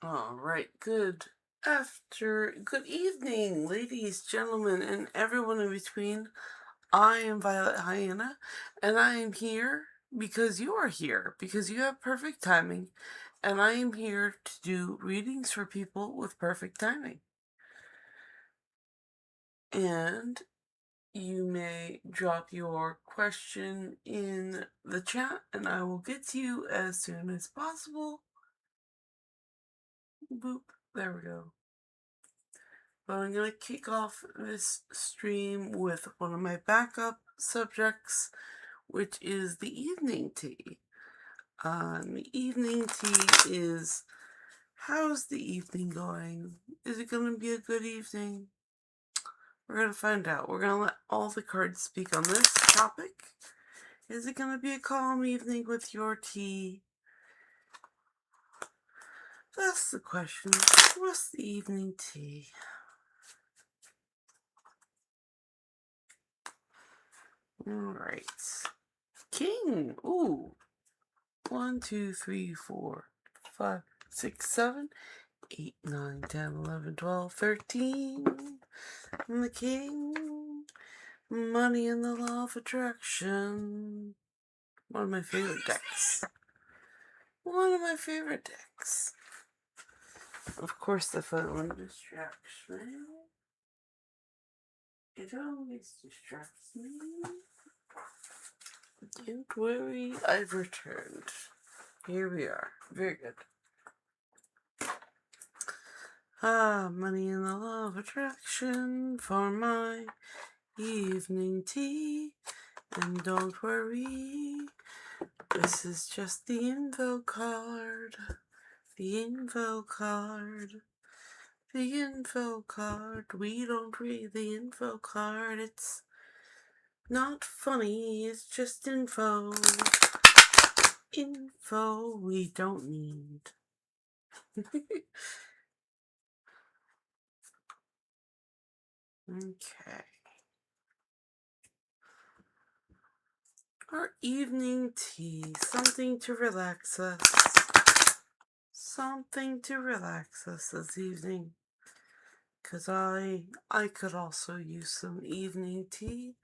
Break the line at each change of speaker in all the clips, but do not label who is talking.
All right, good evening, ladies, gentlemen, and everyone in between. I am Violet Hyena, and I am here because you are here, because you have perfect timing, and I am here to do readings for people with perfect timing. And you may drop your question in the chat, and I will get to you as soon as possible. Boop, there we go. But I'm going to kick off this stream with one of my backup subjects, which is the evening tea. The evening tea is, how's the evening going? Is it going to be a good evening? We're going to find out. We're going to let all the cards speak on this topic. Is it going to be a calm evening with your tea? That's the question. What's the evening tea? Alright. King. Ooh. 1, 2, 3, 4, 5, 6, 7, 8, 9, 10, 11, 12, 13. And the king. Money and the law of attraction. One of my favorite decks. One of my favorite decks. Of course, the fun one distracts me. It always distracts me. Don't worry, I've returned. Here we are. Very good. Money and the law of attraction for my evening tea. And don't worry, this is just the info card. The info card. The info card. We don't read the info card. It's not funny, it's just info. Info we don't need. Okay. Our evening tea. Something to relax us. Something to relax us this evening. Because I could also use some evening tea.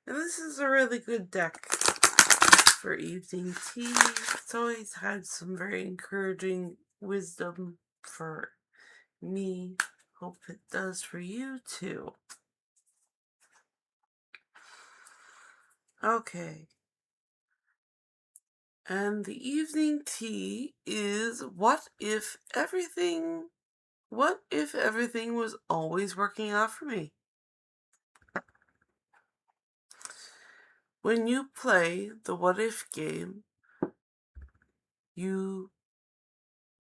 And this is a really good deck for evening tea. It's always had some very encouraging wisdom for me. Hope it does for you too. Okay. And the evening tea is what if everything was always working out for me? When you play the what if game, you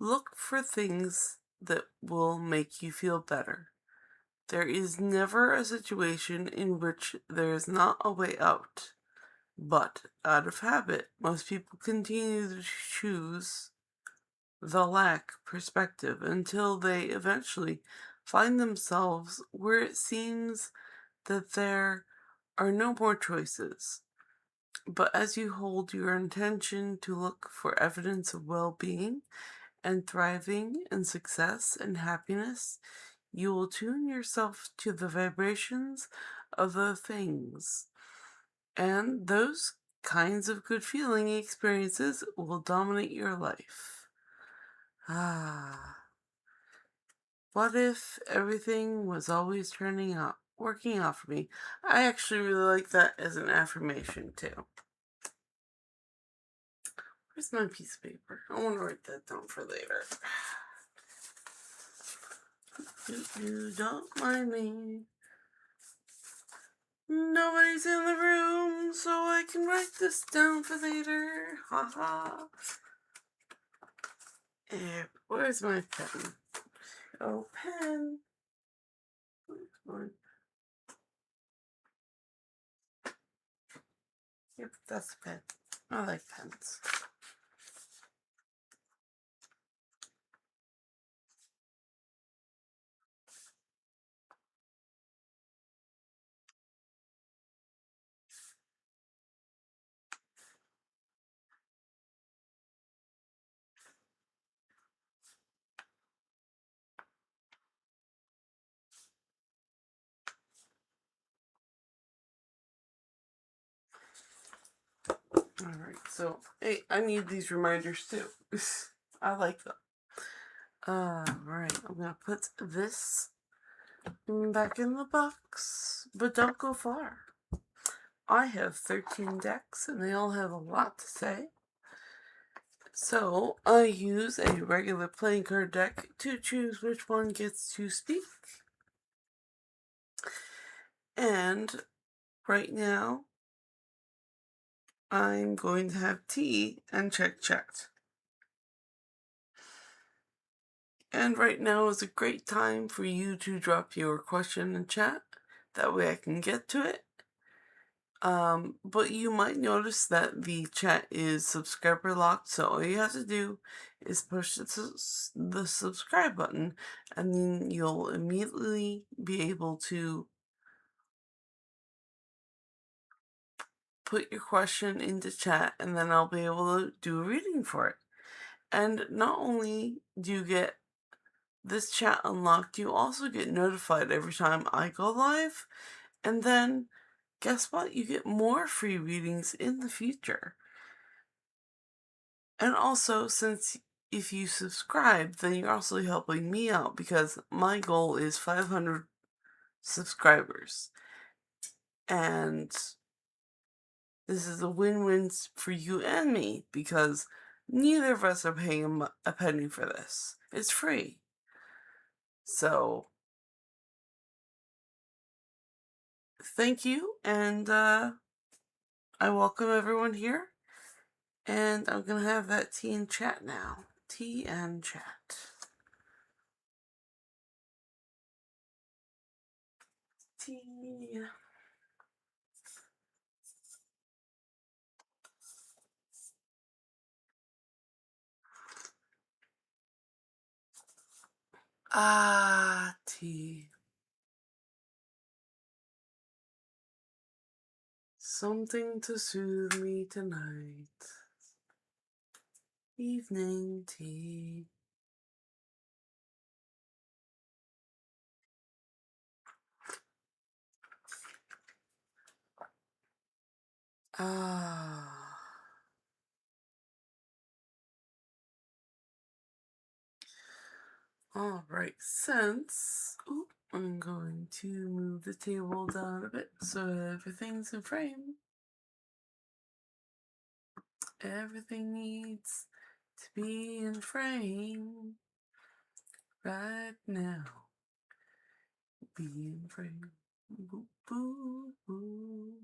look for things that will make you feel better. There is never a situation in which there is not a way out. But out of habit, most people continue to choose the lack perspective until they eventually find themselves where it seems that there are no more choices. But as you hold your intention to look for evidence of well-being and thriving and success and happiness, you will tune yourself to the vibrations of the things. And those kinds of good feeling experiences will dominate your life. What if everything was always working out for me? I actually really like that as an affirmation too. Where's my piece of paper? I want to write that down for later. You don't mind me. Nobody's in the room, so I can write this down for later. Haha. Where's my pen? Oh, pen. Where's mine? Yep, that's a pen. I like pens. Alright, so, hey, I need these reminders too. I like them. Alright, I'm gonna put this back in the box, but don't go far. I have 13 decks, and they all have a lot to say. So, I use a regular playing card deck to choose which one gets to speak. And right now, I'm going to have tea and check chat. And right now is a great time for you to drop your question in chat. That way I can get to it. But you might notice that the chat is subscriber locked, so all you have to do is push the subscribe button, and then you'll immediately be able to put your question into chat, and then I'll be able to do a reading for it. And not only do you get this chat unlocked, you also get notified every time I go live, and then guess what? You get more free readings in the future. And also, since if you subscribe, then you're also helping me out because my goal is 500 subscribers. And this is a win-win for you and me because neither of us are paying a penny for this. It's free. So, thank you, and I welcome everyone here. And I'm gonna have that tea and chat now. Tea and chat. Tea. Tea. Something to soothe me tonight. Evening tea. Alright, I'm going to move the table down a bit so everything's in frame. Everything needs to be in frame right now. Be in frame. Boo, boo, boo.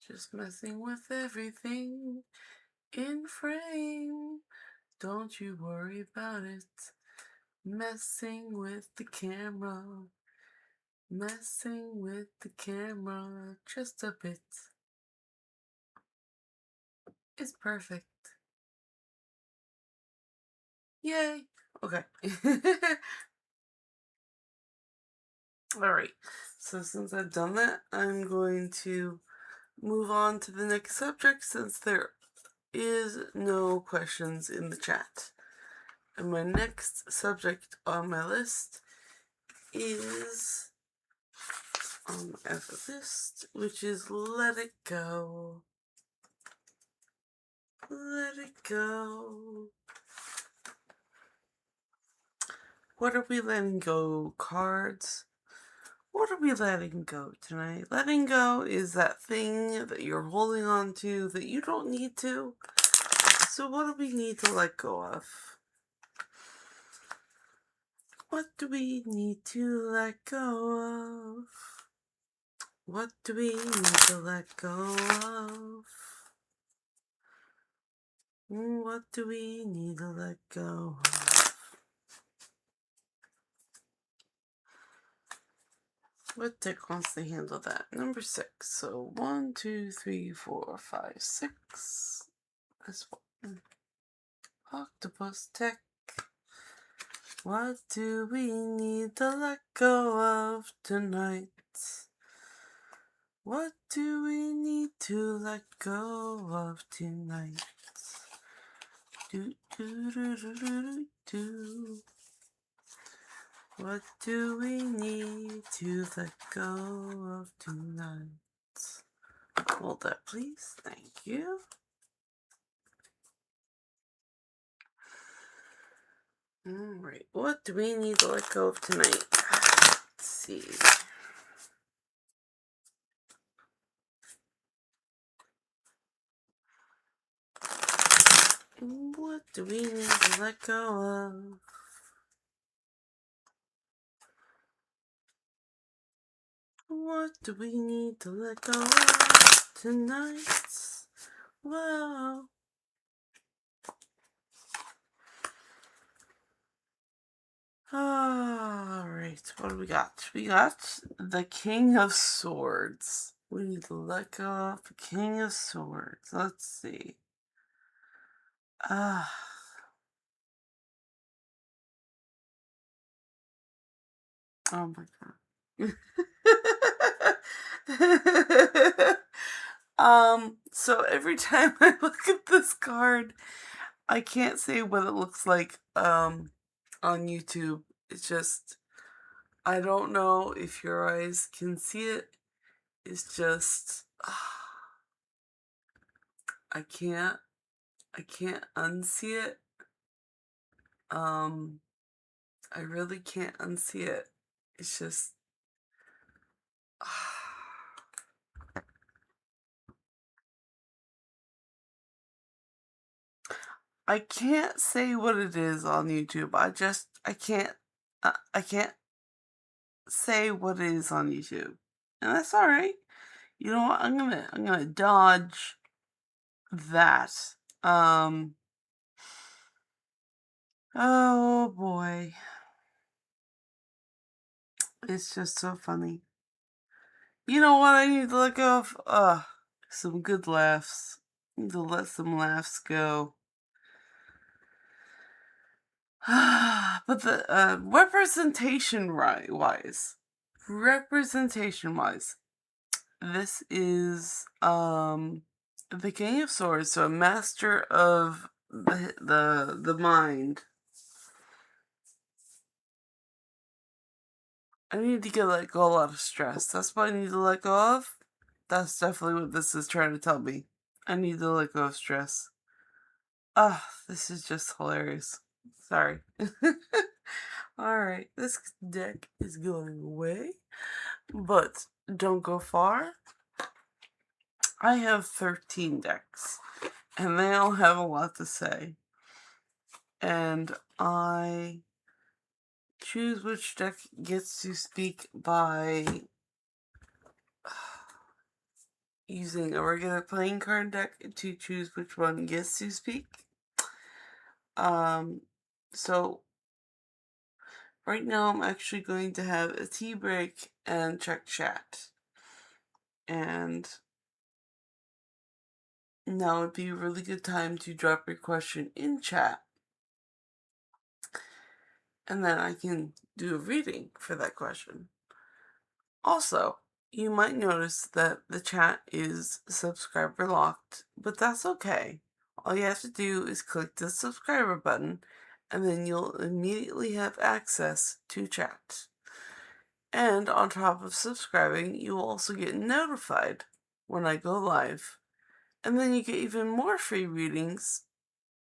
Just messing with everything in frame. Don't you worry about it. Messing with the camera. Messing with the camera just a bit. It's perfect. Yay. Okay. Alright. So since I've done that, I'm going to move on to the next subject since there is no questions in the chat. And my next subject on my list is on my list, which is Let It Go. Let it go. What are we letting go, cards? What are we letting go tonight? Letting go is that thing that you're holding on to that you don't need to. So what do we need to let go of? What do we need to let go of? What do we need to let go of? What do we need to let go of? What deck wants to handle that? Number 6. So 1, 2, 3, 4, 5, 6. This one. Octopus deck. What do we need to let go of tonight? What do we need to let go of tonight? Do, do, do, do, do, do. What do we need to let go of tonight? Hold that, please. Thank you. Alright, what do we need to let go of tonight? Let's see. What do we need to let go of? What do we need to let go of tonight? Whoa. Alright, what do we got? We got the King of Swords. We need to let go of the King of Swords. Let's see. Ah. Oh my god. So every time I look at this card, I can't say what it looks like on YouTube. It's just I don't know if your eyes can see it. It's just I can't unsee it. I really can't unsee it. It's just I can't say what it is on YouTube. I can't say what it is on YouTube. And that's all right. You know what? I'm gonna dodge that. Oh boy. It's just so funny. You know what I need to let go of? Some good laughs. I need to let some laughs go. But the representation wise, this is the King of Swords, so a master of the mind. I need to let go a lot of stress. That's what I need to let go of. That's definitely what this is trying to tell me. I need to let go of stress. This is just hilarious. Sorry. Alright, this deck is going away. But don't go far. I have 13 decks. And they all have a lot to say. And I choose which deck gets to speak by using a regular playing card deck to choose which one gets to speak. So right now I'm actually going to have a tea break and check chat. And now would be a really good time to drop your question in chat. And then I can do a reading for that question. Also, you might notice that the chat is subscriber locked, but that's okay. All you have to do is click the subscriber button, and then you'll immediately have access to chat. And on top of subscribing, you will also get notified when I go live. And then you get even more free readings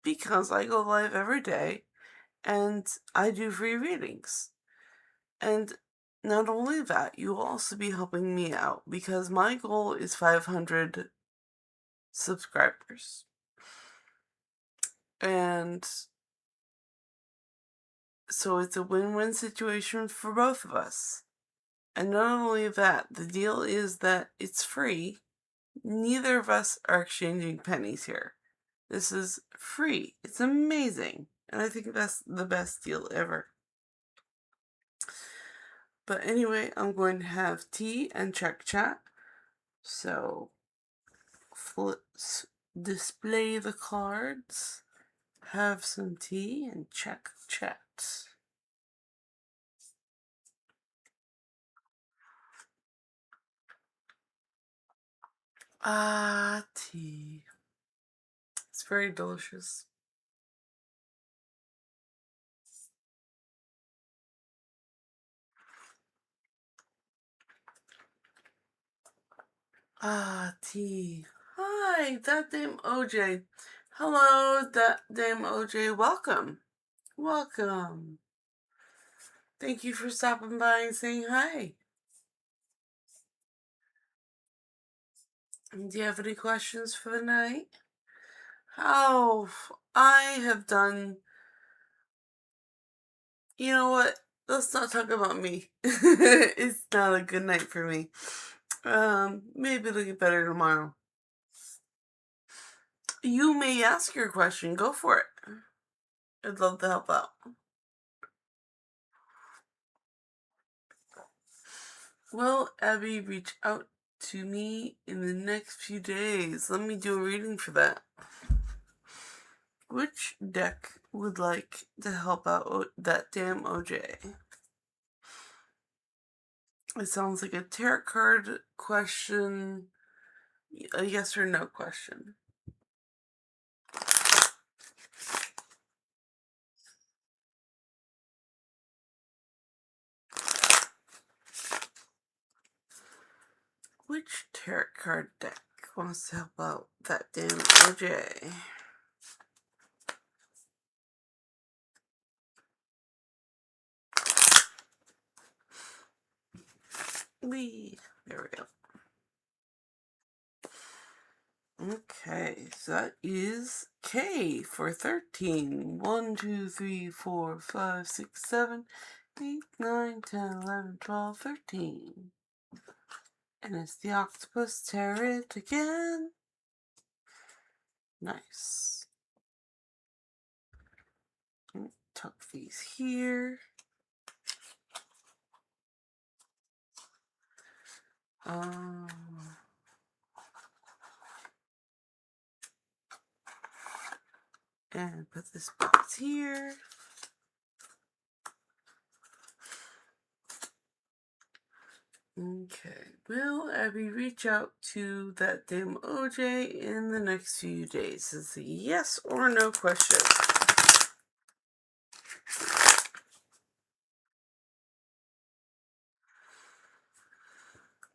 because I go live every day and I do free readings. And not only that, you will also be helping me out because my goal is 500 subscribers. And so it's a win-win situation for both of us. And not only that, the deal is that it's free. Neither of us are exchanging pennies here. This is free. It's amazing. And I think that's the best deal ever. But anyway, I'm going to have tea and check chat. So, let's display the cards, have some tea, and check chat. Tea. It's very delicious. T. Hi, that damn OJ. Hello, that damn OJ. Welcome. Welcome. Thank you for stopping by and saying hi. Do you have any questions for the night? Oh, I have done. You know what? Let's not talk about me. It's not a good night for me. Maybe it'll get better tomorrow. You may ask your question. Go for it. I'd love to help out. Will Abby reach out to me in the next few days? Let me do a reading for that. Which deck would like to help out that damn OJ? It sounds like a tarot card question, a yes or no question. Which tarot card deck wants to help out that damn OJ? There we go. Okay, so that is K for 13. 1, 2, 3, 4, 5, 6, 7, 8, 9, 10, 11, 12, 13. And it's the Octopus Tarot again. Nice. Tuck these here. And put this box here. Okay, will Abby reach out to that damn OJ in the next few days? Is a yes or no question.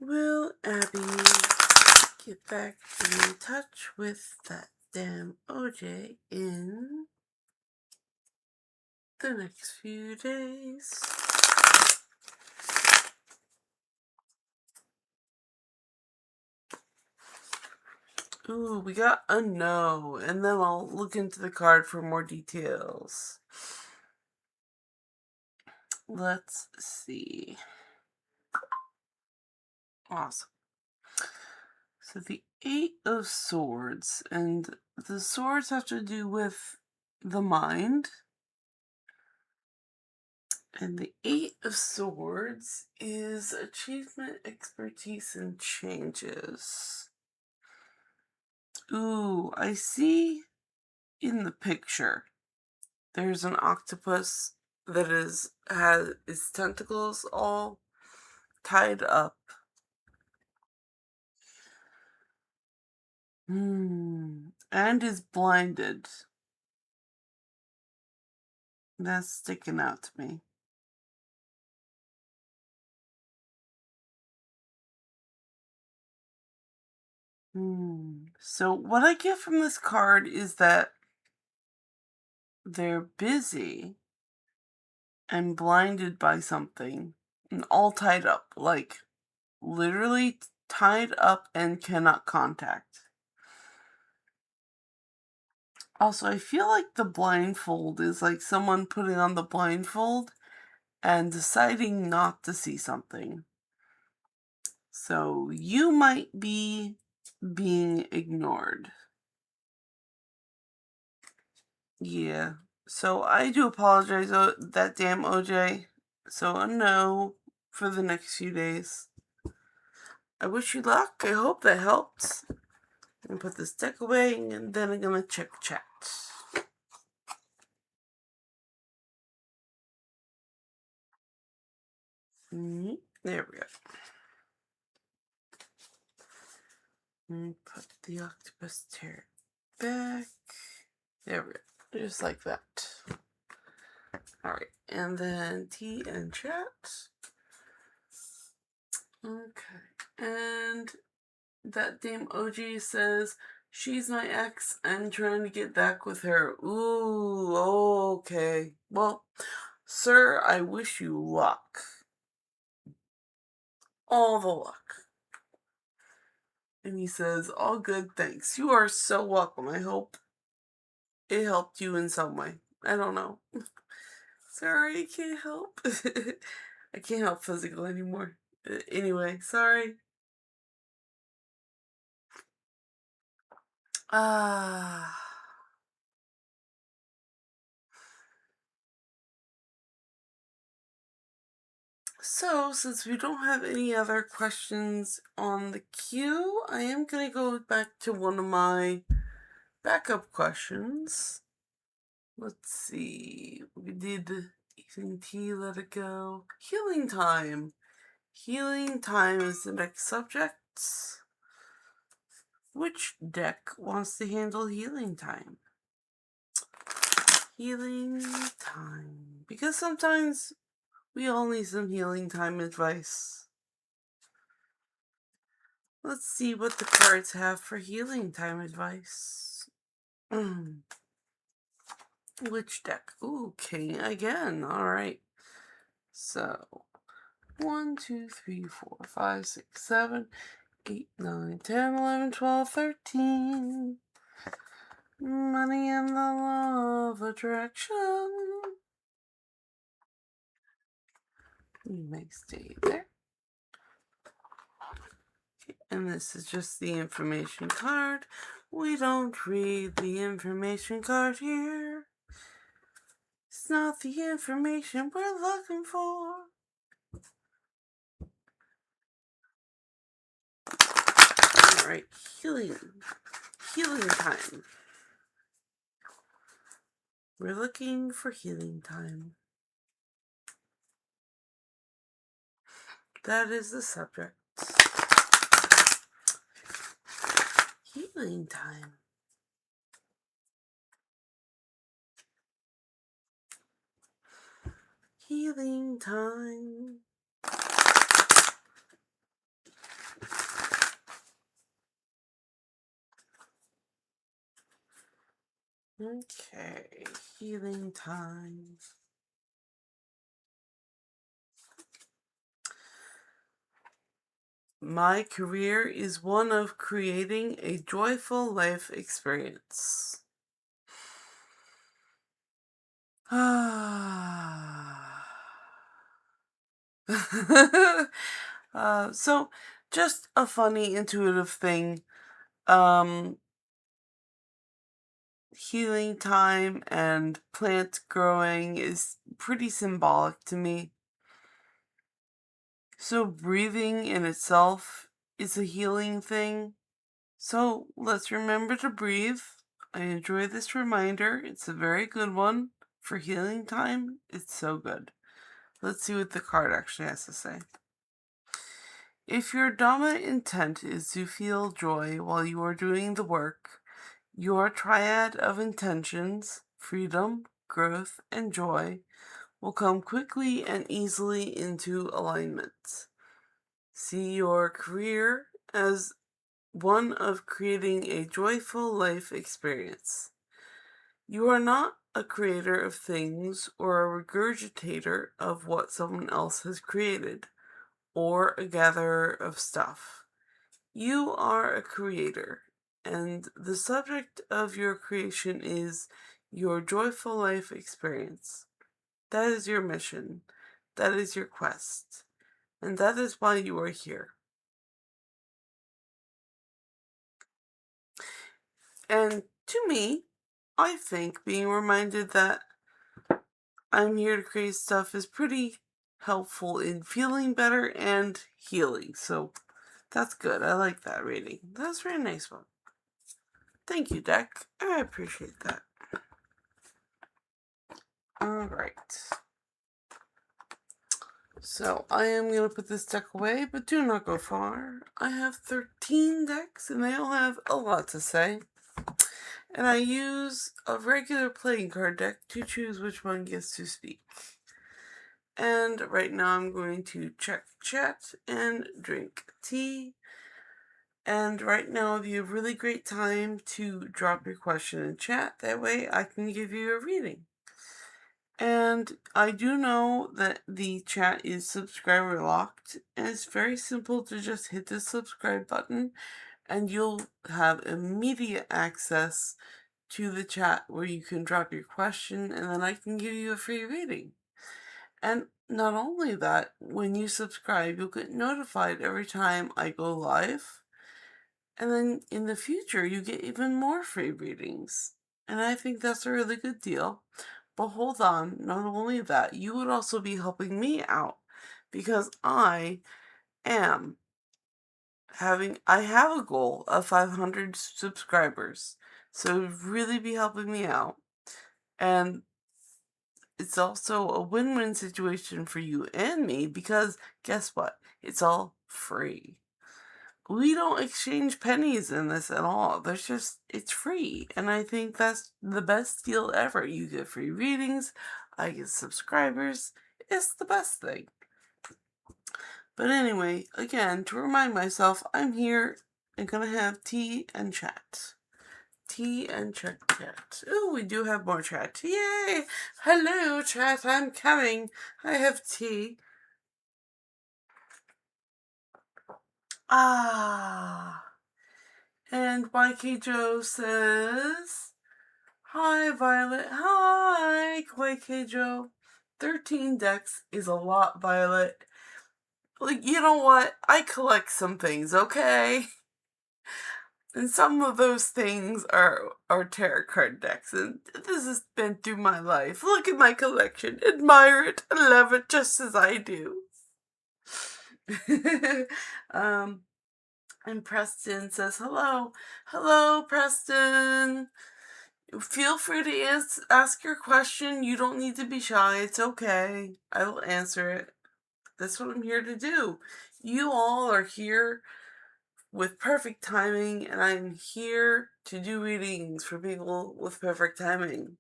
Will Abby get back in touch with that damn OJ in the next few days? Ooh, we got a no, and then I'll look into the card for more details. Let's see. Awesome. So the 8 of Swords, and the swords have to do with the mind. And the 8 of Swords is achievement, expertise, and changes. Ooh, I see in the picture there's an octopus that has its tentacles all tied up. And is blinded. That's sticking out to me. So what I get from this card is that they're busy and blinded by something and all tied up, like literally tied up and cannot contact. Also, I feel like the blindfold is like someone putting on the blindfold and deciding not to see something. So you might be being ignored. Yeah. So I do apologize, that damn OJ. So a no for the next few days. I wish you luck. I hope that helps. I'm gonna put this deck away and then I'm gonna check chat. There we go. And put the Octopus Tarot back. There we go. Just like that. Alright. And then T and chat. Okay. And that Dame OG says, she's my ex, I'm trying to get back with her. Ooh, okay. Well, sir, I wish you luck. All the luck. And he says, all good, thanks. You are so welcome. I hope it helped you in some way. I don't know. Sorry, I can't help. I can't help physical anymore. Anyway, sorry. Ah. So, since we don't have any other questions on the queue, I am going to go back to one of my backup questions. Let's see. We did Evening Tea, Let It Go. Healing Time. Healing Time is the next subject. Which deck wants to handle Healing Time? Healing Time. Because sometimes we all need some Healing Time advice. Let's see what the cards have for Healing Time advice. Which deck? Ooh, King again. Alright. So, 1, 2, 3, 4, 5, 6, 7, 8, 9, 10, 11, 12, 13. Money and the law of attraction. You may stay there. And this is just the information card. We don't read the information card here. It's not the information we're looking for. Alright, healing time. We're looking for healing time. That is the subject. Healing time. Healing time. Okay, healing time. My career is one of creating a joyful life experience. So just a funny intuitive thing. Healing time and plant growing is pretty symbolic to me. So breathing in itself is a healing thing. So let's remember to breathe. I enjoy this reminder. It's a very good one for healing time. It's so good. Let's see what the card actually has to say. If your Dhamma intent is to feel joy while you are doing the work, your triad of intentions, freedom, growth, and joy, will come quickly and easily into alignment. See your career as one of creating a joyful life experience. You are not a creator of things or a regurgitator of what someone else has created, or a gatherer of stuff. You are a creator, and the subject of your creation is your joyful life experience. That is your mission. That is your quest. And that is why you are here. And to me, I think being reminded that I'm here to create stuff is pretty helpful in feeling better and healing. So that's good. I like that reading. That's a very nice one. Thank you, deck. I appreciate that. Alright. So I am going to put this deck away, but do not go far. I have 13 decks, and they all have a lot to say. And I use a regular playing card deck to choose which one gets to speak. And right now I'm going to check chat and drink tea. And right now would be a really great time to drop your question in chat. That way I can give you a reading. And I do know that the chat is subscriber locked, and it's very simple to just hit the subscribe button and you'll have immediate access to the chat where you can drop your question and then I can give you a free reading. And not only that, when you subscribe, you'll get notified every time I go live. And then in the future, you get even more free readings. And I think that's a really good deal. But hold on, not only that, you would also be helping me out because I am I have a goal of 500 subscribers. So it would really be helping me out. And it's also a win-win situation for you and me because guess what? It's all free. We don't exchange pennies in this at all. It's free. And I think that's the best deal ever. You get free readings, I get subscribers. It's the best thing. But anyway, again, to remind myself, I'm here and gonna have tea and chat. Tea and chat. Oh, we do have more chat. Yay! Hello, chat. I'm coming. I have tea. And YK Joe says, hi, Violet. Hi, YK Joe. 13 decks is a lot, Violet. Like, you know what? I collect some things, okay? And some of those things are tarot card decks, and this has been through my life. Look at my collection. Admire it. Love it just as I do. And Preston says, hello. Hello, Preston. Feel free to ask your question. You don't need to be shy. It's okay. I will answer it. That's what I'm here to do. You all are here with perfect timing, and I'm here to do readings for people with perfect timing.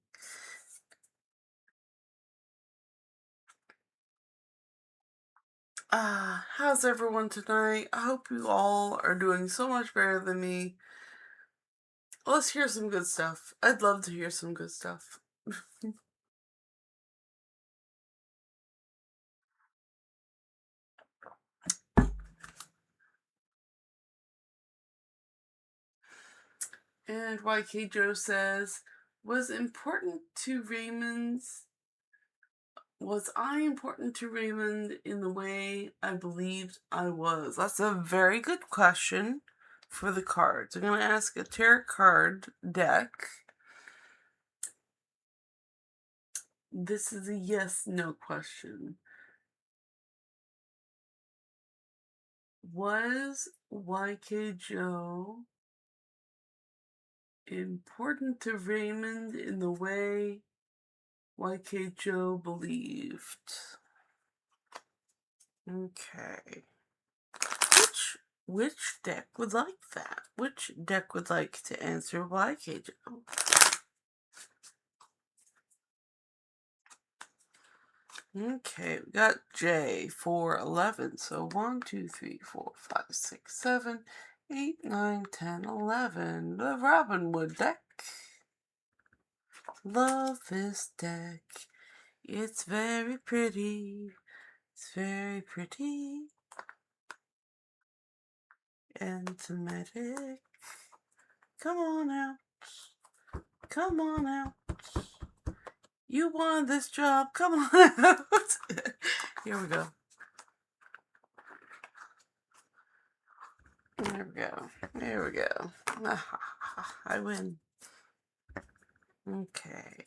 How's everyone tonight? I hope you all are doing so much better than me. Let's hear some good stuff. I'd love to hear some good stuff. And YK Joe says, was I important to Raymond in the way I believed I was? That's a very good question for the cards. I'm going to ask a tarot card deck. This is a yes/no question. Was YK Joe important to Raymond in the way YK Joe believed? Okay. Which deck would like that? Which deck would like to answer YK Joe? Okay, we got J for 11. So 1, 2, 3, 4, 5, 6, 7, 8, 9, 10, 11. The Robinwood deck. Love this deck. It's very pretty. It's very pretty. And thematic. Come on out. Come on out. You want this job. Come on out. Here we go. There we go. There we go. I win. Okay.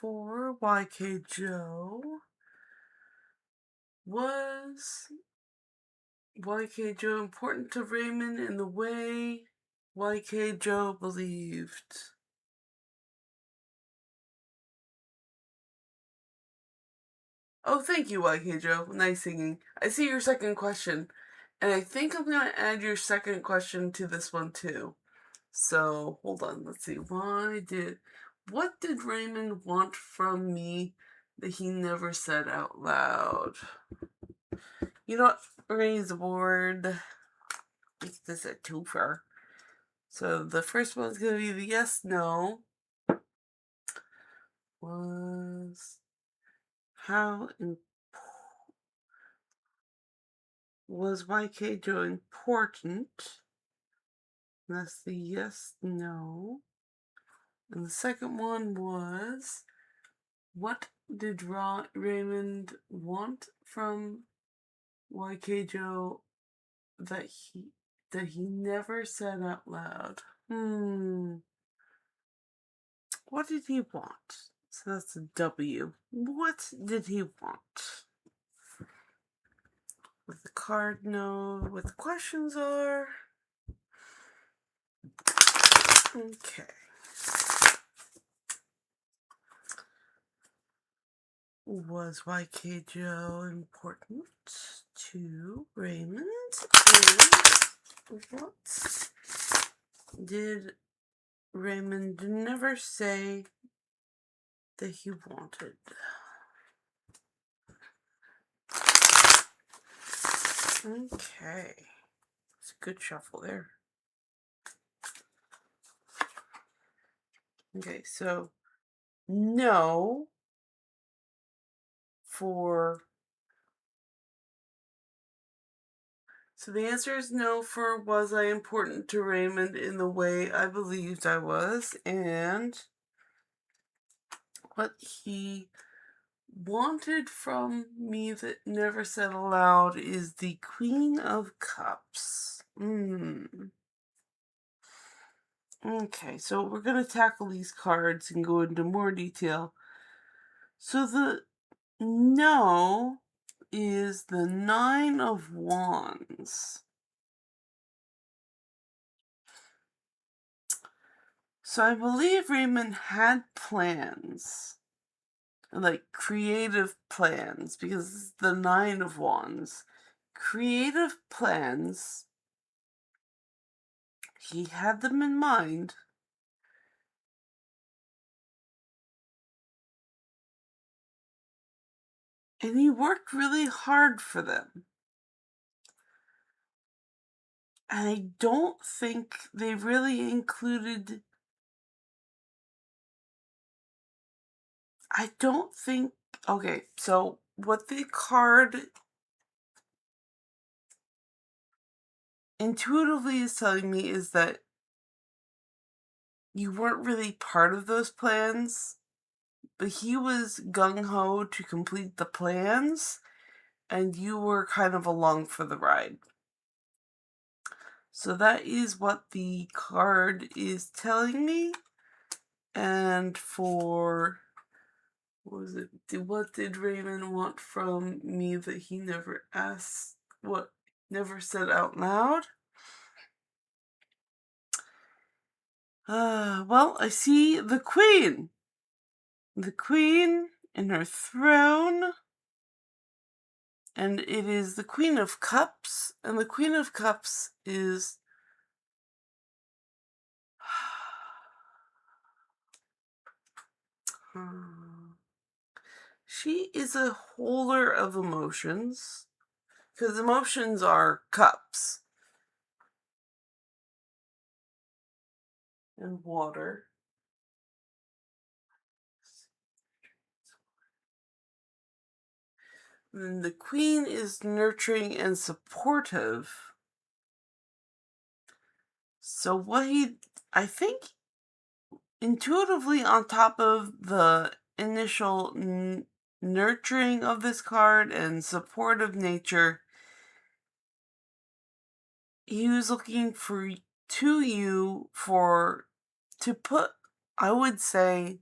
For YK Joe, was YK Joe important to Raymond in the way YK Joe believed? Oh, thank you, YK Joe. Nice singing. I see your second question, and I think I'm going to add your second question to this one too. So, hold on. Let's see. What did Raymond want from me that he never said out loud? You know what? We're gonna use the board. Make this a twofer. So the first one's gonna be the yes, no. Was was YK important? That's the yes, no. And the second one was, what did Raymond want from YK Joe that he never said out loud? What did he want? So that's a W. What did he want? With the card, know what the questions are. Okay. Was YK Joe important to Raymond? And what did Raymond never say that he wanted? Okay. It's a good shuffle there. Okay, so no So the answer is no for was I important to Raymond in the way I believed I was, and what he wanted from me that never said aloud is the Queen of Cups. Okay, so we're going to tackle these cards and go into more detail. So the no is the Nine of Wands. So I believe Raymond had plans, like creative plans, because it's the Nine of Wands. Creative plans, he had them in mind. And he worked really hard for them. And I don't think they really included. Okay, so what the card intuitively is telling me is that you weren't really part of those plans, but he was gung-ho to complete the plans, and you were kind of along for the ride. So that is what the card is telling me. And for, what did Raymond want from me that he never asked, never said out loud? Well, I see the Queen. The Queen in her throne. And it is the Queen of Cups. And the Queen of Cups is she is a holder of emotions. Because emotions are cups. And water. And the Queen is nurturing and supportive. So I think intuitively, on top of the initial nurturing of this card and supportive nature, he was looking to put, I would say,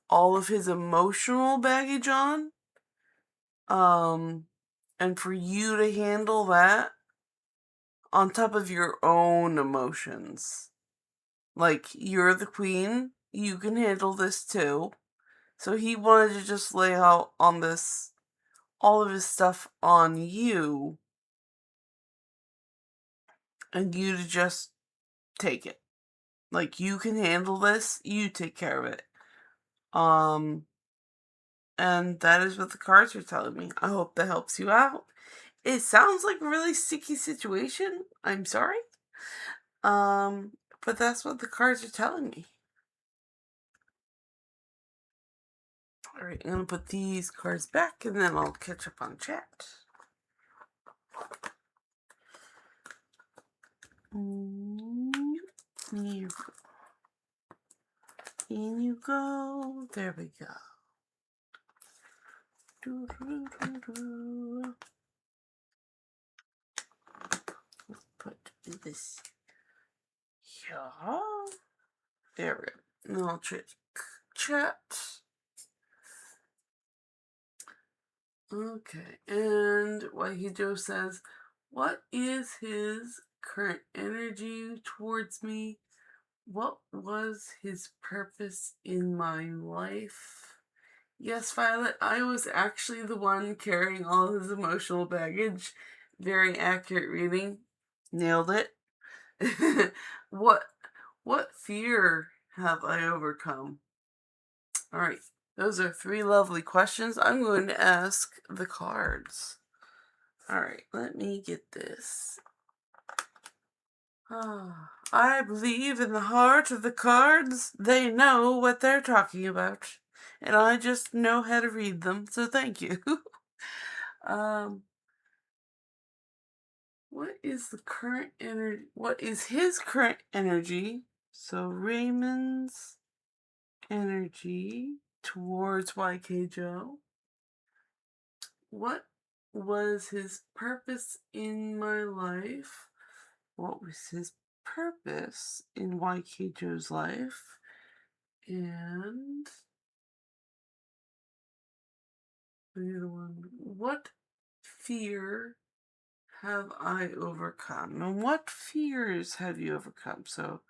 all of his emotional baggage on, and for you to handle that on top of your own emotions. Like, you're the queen, you can handle this too. So he wanted to just lay out on this, all of his stuff on you, and you to just take it. Like, you can handle this, you take care of it. And that is what the cards are telling me. I hope that helps you out. It sounds like a really sticky situation. I'm sorry. But that's what the cards are telling me. Alright, I'm gonna put these cards back and then I'll catch up on chat. In you go. There we go. Let's put this here. There we go. No trick chat. Okay, and Wahijo says, what is his current energy towards me? What was his purpose in my life? Yes, Violet, I was actually the one carrying all his emotional baggage. Very accurate reading. Nailed it. What fear have I overcome? All right. Those are 3 lovely questions. I'm going to ask the cards. All right, let me get this. I believe in the heart of the cards. They know what they're talking about. And I just know how to read them, so thank you. What is the current energy? What is his current energy? So Raymond's energy towards YK Joe. What was his purpose in my life? What was his purpose in YK Joe's life? And the other one, what fear have I overcome? And what fears have you overcome? So,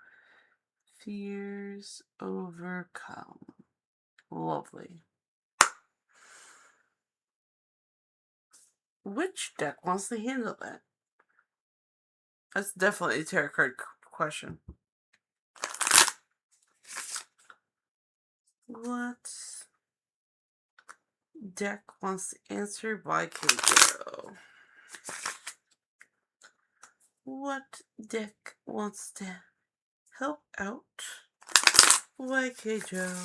fears overcome. Lovely. Which deck wants to handle that? That's definitely a tarot card question. What deck wants to answer YK Joe? What deck wants to help out YK Joe?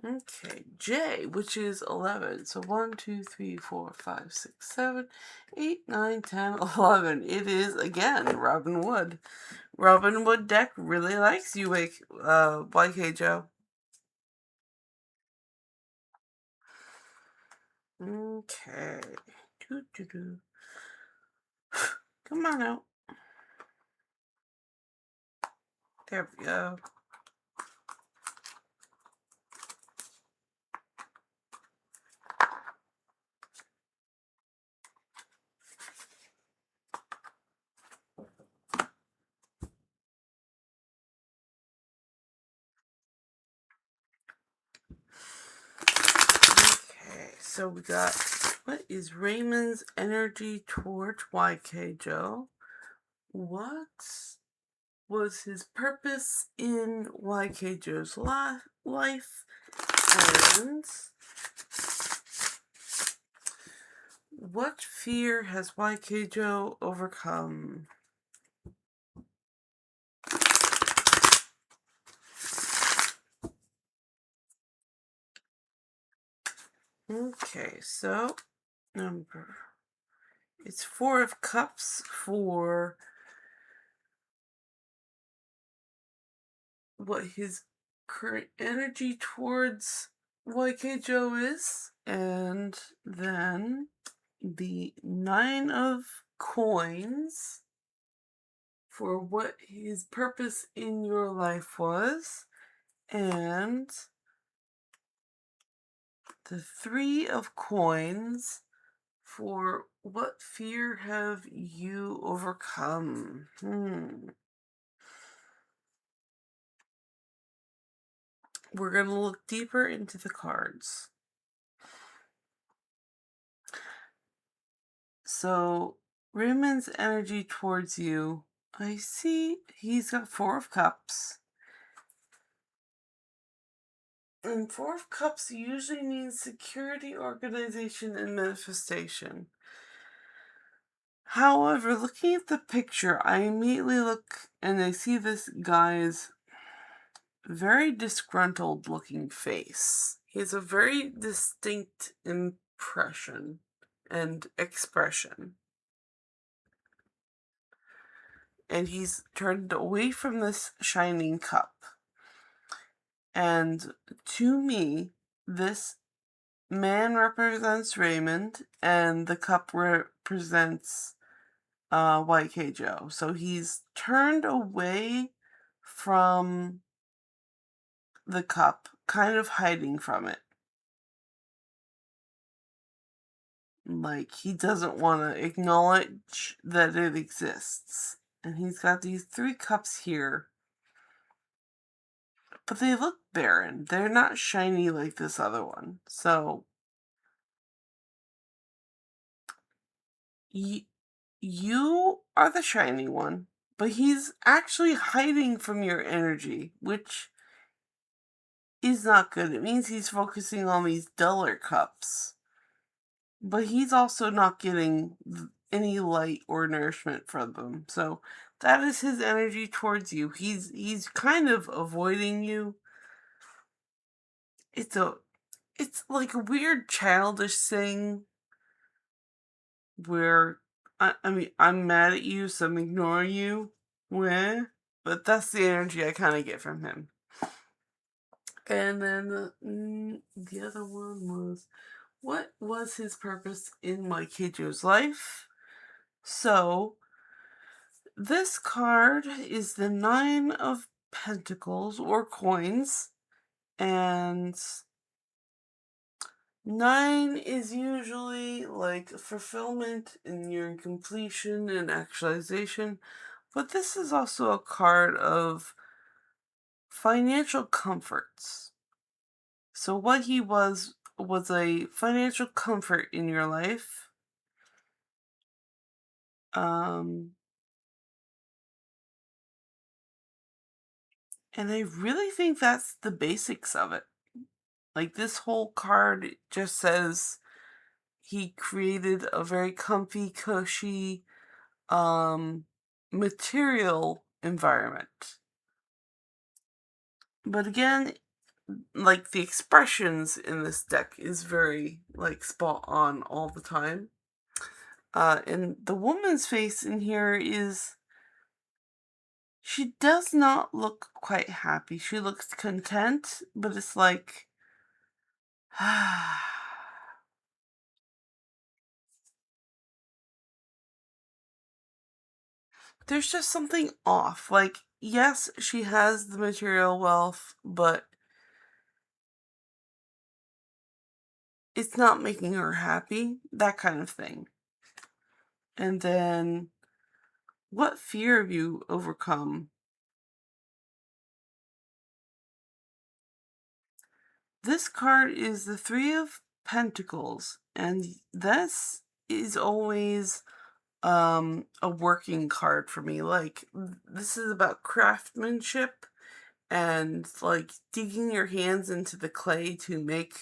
Okay, J, which is 11. So 1, 2, 3, 4, 5, 6, 7, 8, 9, 10, 11. It is, again, Robin Wood. Robin Wood deck really likes you, YK Joe. Okay. Doo-doo-doo. Come on out. There we go. Okay, so we got, what is Raymond's energy towards YK Joe? What was his purpose in YK Joe's life? And what fear has YK Joe overcome? Okay, so it's 4 of Cups for what his current energy towards YK Joe is, and then the 9 of Coins for what his purpose in your life was, and the 3 of Coins for what fear have you overcome? We're going to look deeper into the cards. So, Raymond's energy towards you, I see he's got 4 of Cups. And Four of Cups usually means security, organization, and manifestation. However, looking at the picture, I immediately look and I see this guy's very disgruntled looking face. He has a very distinct impression and expression. And he's turned away from this shining cup. And to me, this man represents Raymond, and the cup represents YK Joe. So he's turned away from the cup, kind of hiding from it. Like, he doesn't want to acknowledge that it exists. And he's got these 3 cups here. But they look barren. They're not shiny like this other one. So, you are the shiny one. But he's actually hiding from your energy, which is not good. It means he's focusing on these duller cups. But he's also not getting any light or nourishment from them. So that is his energy towards you. He's kind of avoiding you. It's like a weird childish thing where I mean, I'm mad at you, so I'm ignoring you. Weh. But that's the energy I kind of get from him. And then the other one was, what was his purpose in YK Joe's life? So, this card is the 9 of Pentacles, or coins, and 9 is usually like fulfillment and your completion and actualization, but this is also a card of financial comforts. So what he was a financial comfort in your life. And I really think that's the basics of it. Like, this whole card just says he created a very comfy, cushy, material environment. But again, like, the expressions in this deck is very, like, spot on all the time. And the woman's face in here is, she does not look quite happy. She looks content, but it's like, there's just something off. Like, yes, she has the material wealth, but it's not making her happy. That kind of thing. And then, what fear have you overcome? This card is the 3 of Pentacles, and this is always a working card for me. Like, this is about craftsmanship and, like, digging your hands into the clay to make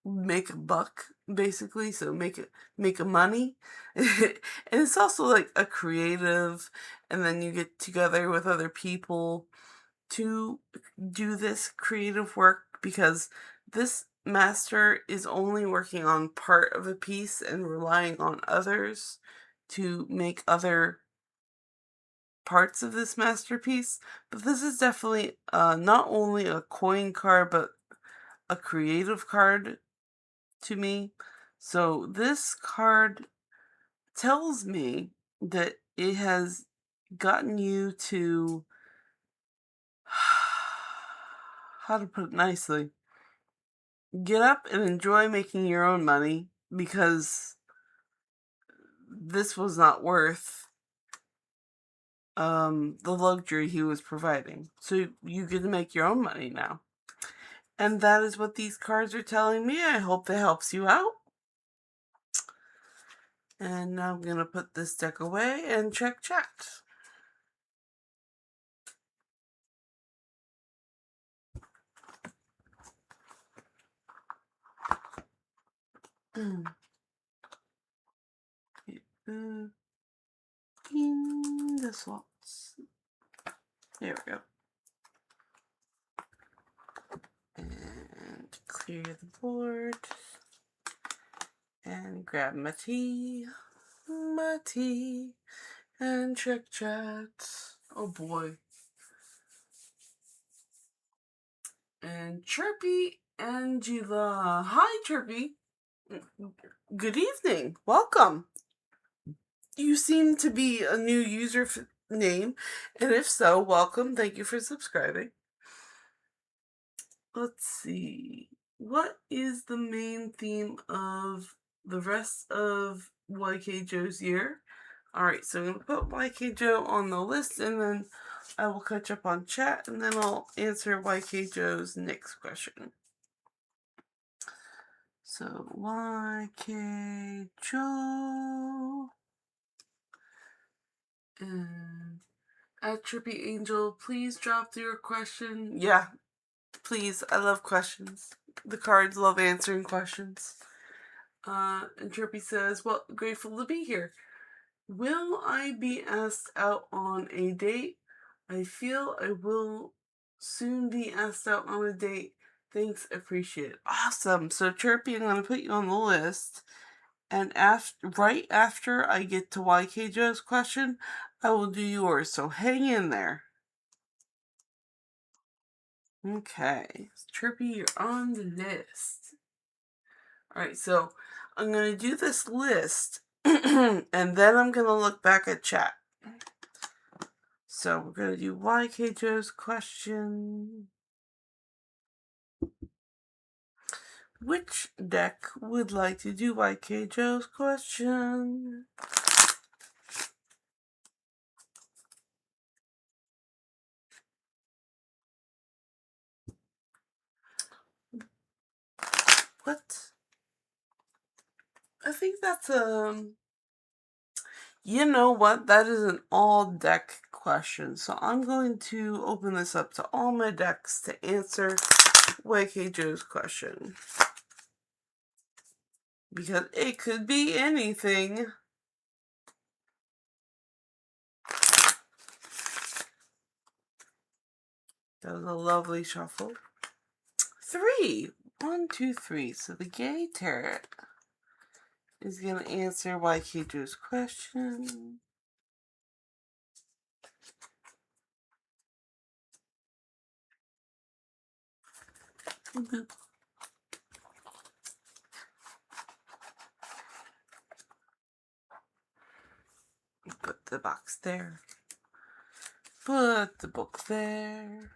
a buck, basically. So make a money. And it's also like a creative, and then you get together with other people to do this creative work, because this master is only working on part of a piece and relying on others to make other parts of this masterpiece. But this is definitely not only a coin card, but a creative card to me. So this card tells me that it has gotten you to, how to put it nicely, get up and enjoy making your own money, because this was not worth the luxury he was providing. So you get to make your own money now. And that is what these cards are telling me. I hope that helps you out. And now I'm going to put this deck away and check chat. Mm. In the slots. There we go. And clear the board. And grab my tea, and check chat. Oh boy. And Chirpy Angela. Hi, Chirpy. Good evening. Welcome. You seem to be a new user name, and if so, welcome. Thank you for subscribing. Let's see. What is the main theme of the rest of YK Joe's year? Alright, so I'm going to put YK Joe on the list, and then I will catch up on chat, and then I'll answer YK Joe's next question. So, YK Joe. And at Trippy Angel, please drop your question. Yeah, please. I love questions. The cards love answering questions. And Trippy says, well, grateful to be here. Will I be asked out on a date? I feel I will soon be asked out on a date. Thanks, appreciate it. Awesome. So Chirpy, I'm going to put you on the list. And right after I get to YK Joe's question, I will do yours. So hang in there. Okay. Chirpy, you're on the list. Alright, so I'm going to do this list, and then I'm going to look back at chat. So we're going to do YK Joe's question. Which deck would like to do YK Joe's question? What? I think that's you know what? That is an all deck question. So I'm going to open this up to all my decks to answer YK Joe's question. Because it could be anything. That was a lovely shuffle. 3. 1, 2, 3. So the Gay Tarot is going to answer YK Joe's question. Put the box there. Put the book there.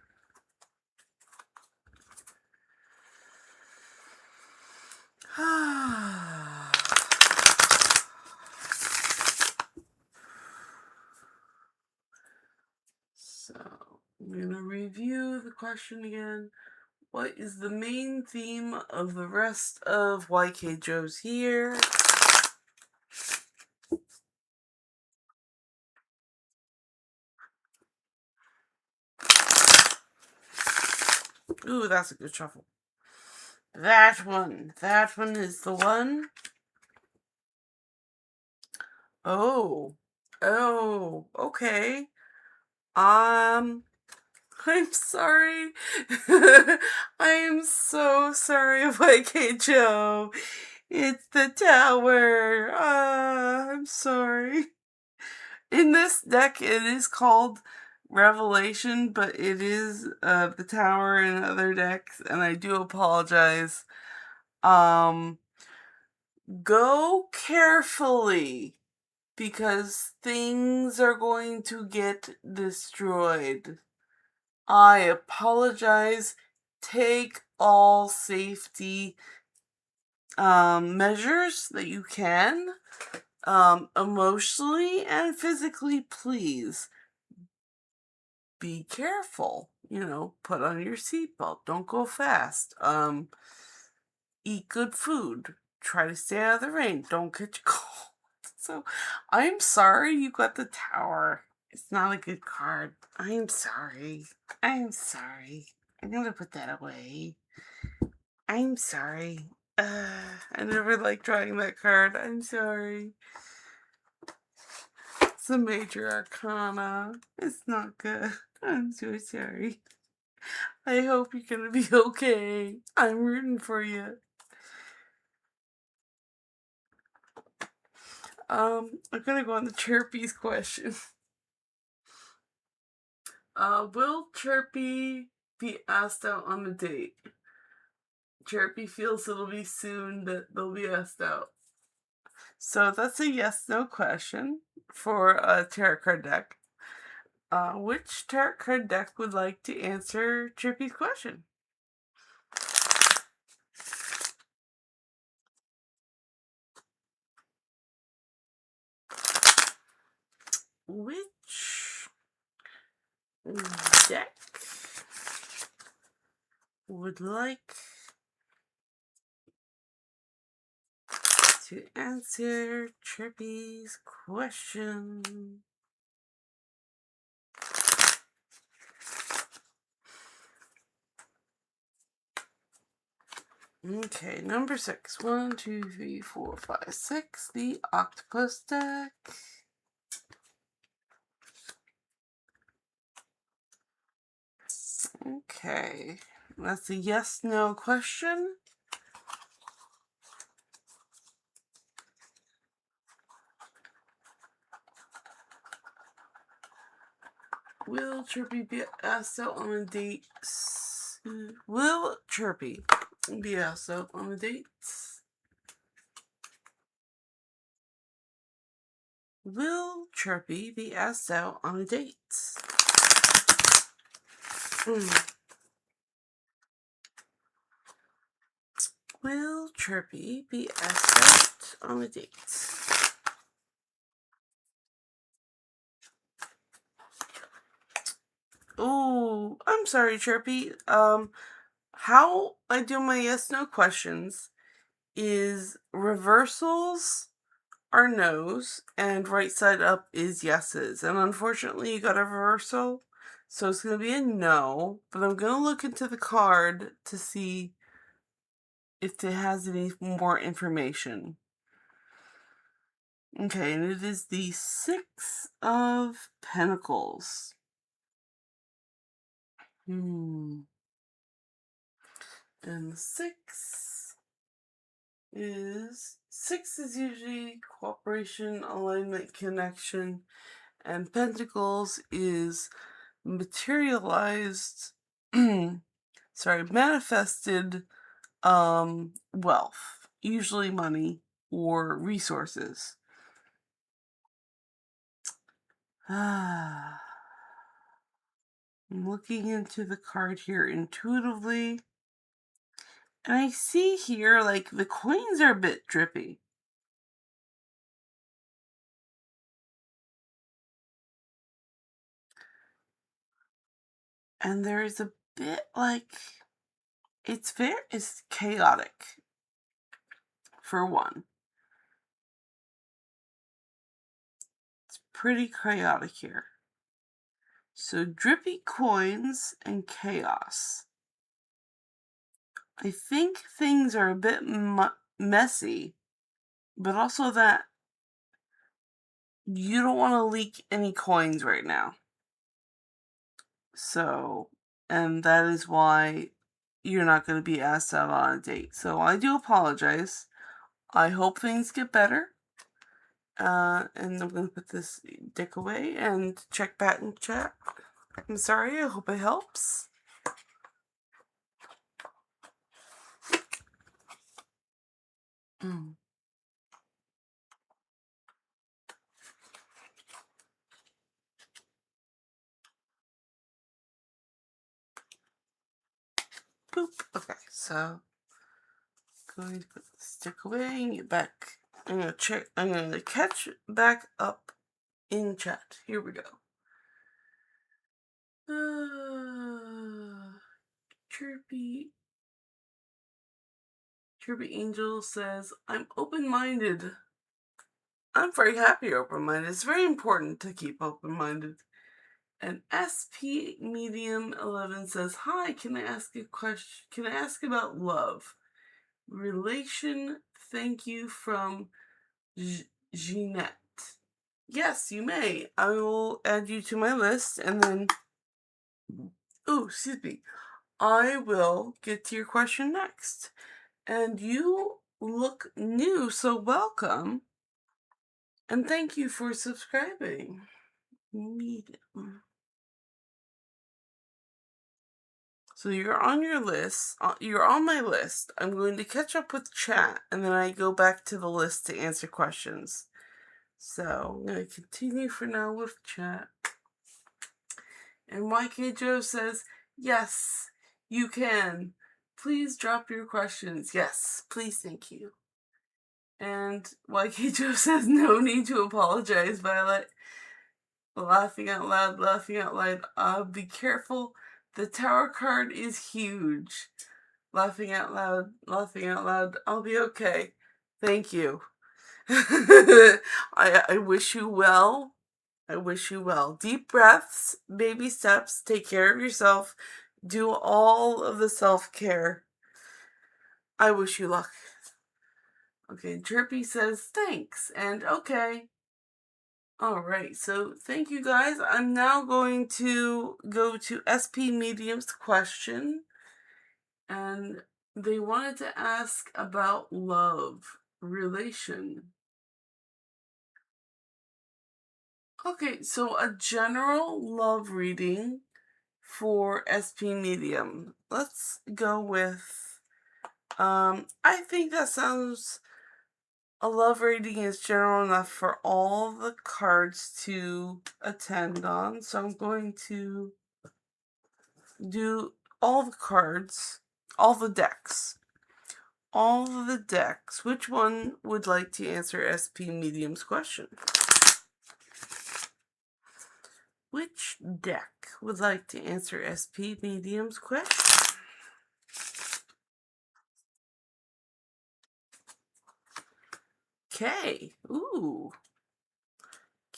So, I'm going to review the question again. What is the main theme of the rest of YK Joe's year? Ooh, that's a good shuffle. That one is the one. Oh, okay. I'm sorry. I am so sorry, YK Joe. It's the tower. I'm sorry. In this deck, it is called Revelation, but it is the tower in other decks, and I do apologize. Go carefully, because things are going to get destroyed. I apologize. Take all safety measures that you can, emotionally and physically, please. Be careful. Put on your seatbelt. Don't go fast. Eat good food. Try to stay out of the rain. Don't catch cold. So, I'm sorry you got the tower. It's not a good card. I'm sorry. I'm gonna put that away. I'm sorry. I never liked drawing that card. I'm sorry. It's a major arcana. It's not good. I'm so sorry. I hope you're gonna be okay. I'm rooting for you. I'm gonna go on the Chirpy's question. Will Chirpy be asked out on a date? Chirpy feels it'll be soon that they'll be asked out. So that's a yes/no question for a tarot card deck. Which tarot card deck would like to answer Chirpy's question? Which deck would like to answer Chirpy's question? Okay, number 6. 1, 2, 3, 4, 5, 6. The octopus deck. Okay, that's a yes/no question. Will Chirpy be asked out on a date? Will Chirpy be asked out on a date? Will Chirpy be asked out on a date? Will Chirpy be asked out on a date? Oh, I'm sorry, Chirpy. How I do my yes/no questions is reversals are no's and right side up is yeses. And unfortunately, you got a reversal, so it's going to be a no. But I'm going to look into the card to see if it has any more information. Okay, and it is the 6 of Pentacles. And the 6 is usually cooperation, alignment, connection, and Pentacles is materialized manifested wealth, usually money or resources. I'm looking into the card here intuitively, and I see here like the coins are a bit drippy. And there is a bit like it's chaotic for one. It's pretty chaotic here. So drippy coins and chaos. I think things are a bit messy, but also that you don't want to leak any coins right now. So, and that is why you're not going to be asked out on a date. So I do apologize. I hope things get better. And I'm going to put this deck away and check back in chat. I'm sorry, I hope it helps. Boop. Okay, so going to put the stick away and get back. I'm gonna catch back up in chat. Here we go. Chirpy Angel says, I'm open-minded. I'm very happy you're open-minded. It's very important to keep open-minded. And SP Medium 11 says, hi, can I ask a question? Can I ask about love? relation thank you from Jeanette. Yes, you may. I will add you to my list and then. Oh, excuse me. I will get to your question next. And you look new, so welcome. And thank you for subscribing. Medium. So you're on your list. You're on my list. I'm going to catch up with chat, and then I go back to the list to answer questions. So I'm going to continue for now with chat. And YK Joe says, yes, you can. Please drop your questions. Yes, please, thank you. And YK Joe says, no need to apologize, Violet. Laughing out loud. Be careful. The tower card is huge. Laughing out loud. I'll be okay. Thank you. I wish you well. I wish you well. Deep breaths, baby steps, take care of yourself, do all of the self-care. I wish you luck. Okay, Chirpy says thanks, and okay. Alright, so thank you guys. I'm now going to go to SP Medium's question, and they wanted to ask about love, relation. Okay, so a general love reading for SP Medium. Let's go with, I think that sounds, a love reading is general enough for all the cards to attend on. So I'm going to do all the cards, all the decks. All of the decks. Which one would like to answer SP Medium's question? Which deck would like to answer SP Medium's question? Okay. Ooh.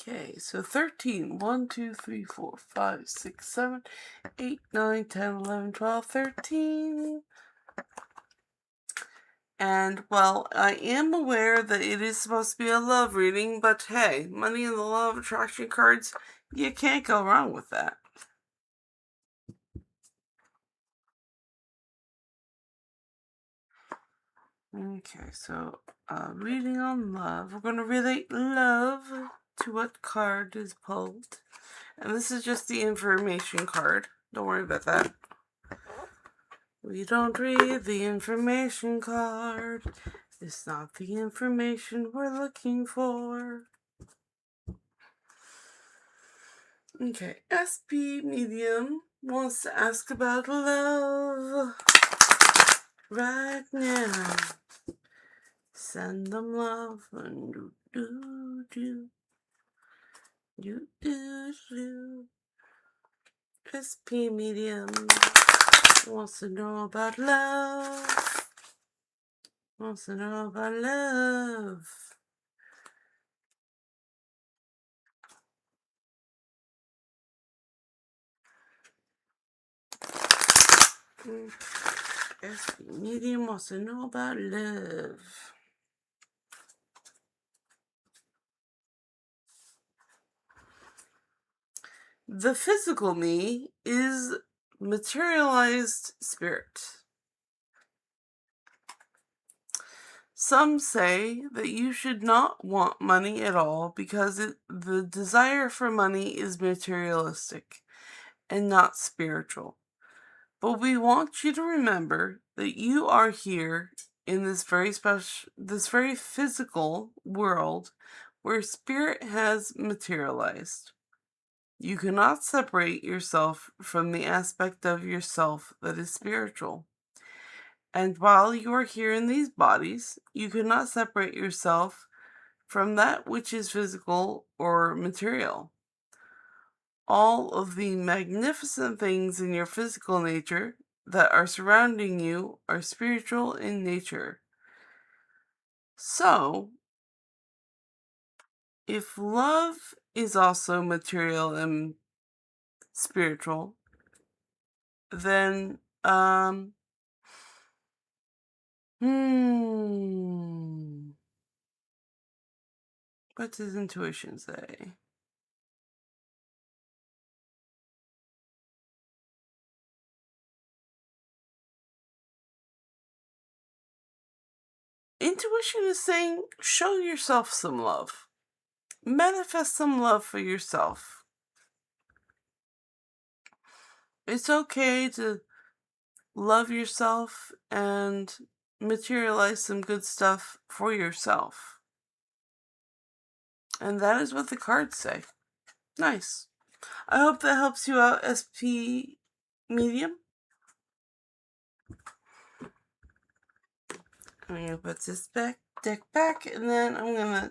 Okay, so 13. 1, 2, 3, 4, 5, 6, 7, 8, 9, 10, 11, 12, 13. And, well, I am aware that it is supposed to be a love reading, but hey, money and the law of attraction cards, you can't go wrong with that. Okay, so reading on love. We're going to relate love to what card is pulled. And this is just the information card. Don't worry about that. We don't read the information card. It's not the information we're looking for. Okay, SP Medium wants to ask about love right now. Send them love and do. SP Medium wants to know about love. Wants to know about love. SP Medium wants to know about love. The physical me is materialized spirit. Some say that you should not want money at all because the desire for money is materialistic and not spiritual. But we want you to remember that you are here in this very physical world where spirit has materialized. You cannot separate yourself from the aspect of yourself that is spiritual. And while you are here in these bodies, you cannot separate yourself from that which is physical or material. All of the magnificent things in your physical nature that are surrounding you are spiritual in nature. So, if love is also material and spiritual, then, What does intuition say? Intuition is saying show yourself some love. Manifest some love for yourself. It's okay to love yourself and materialize some good stuff for yourself. And that is what the cards say. Nice. I hope that helps you out, SP Medium. I'm going to put this deck back, and then I'm going to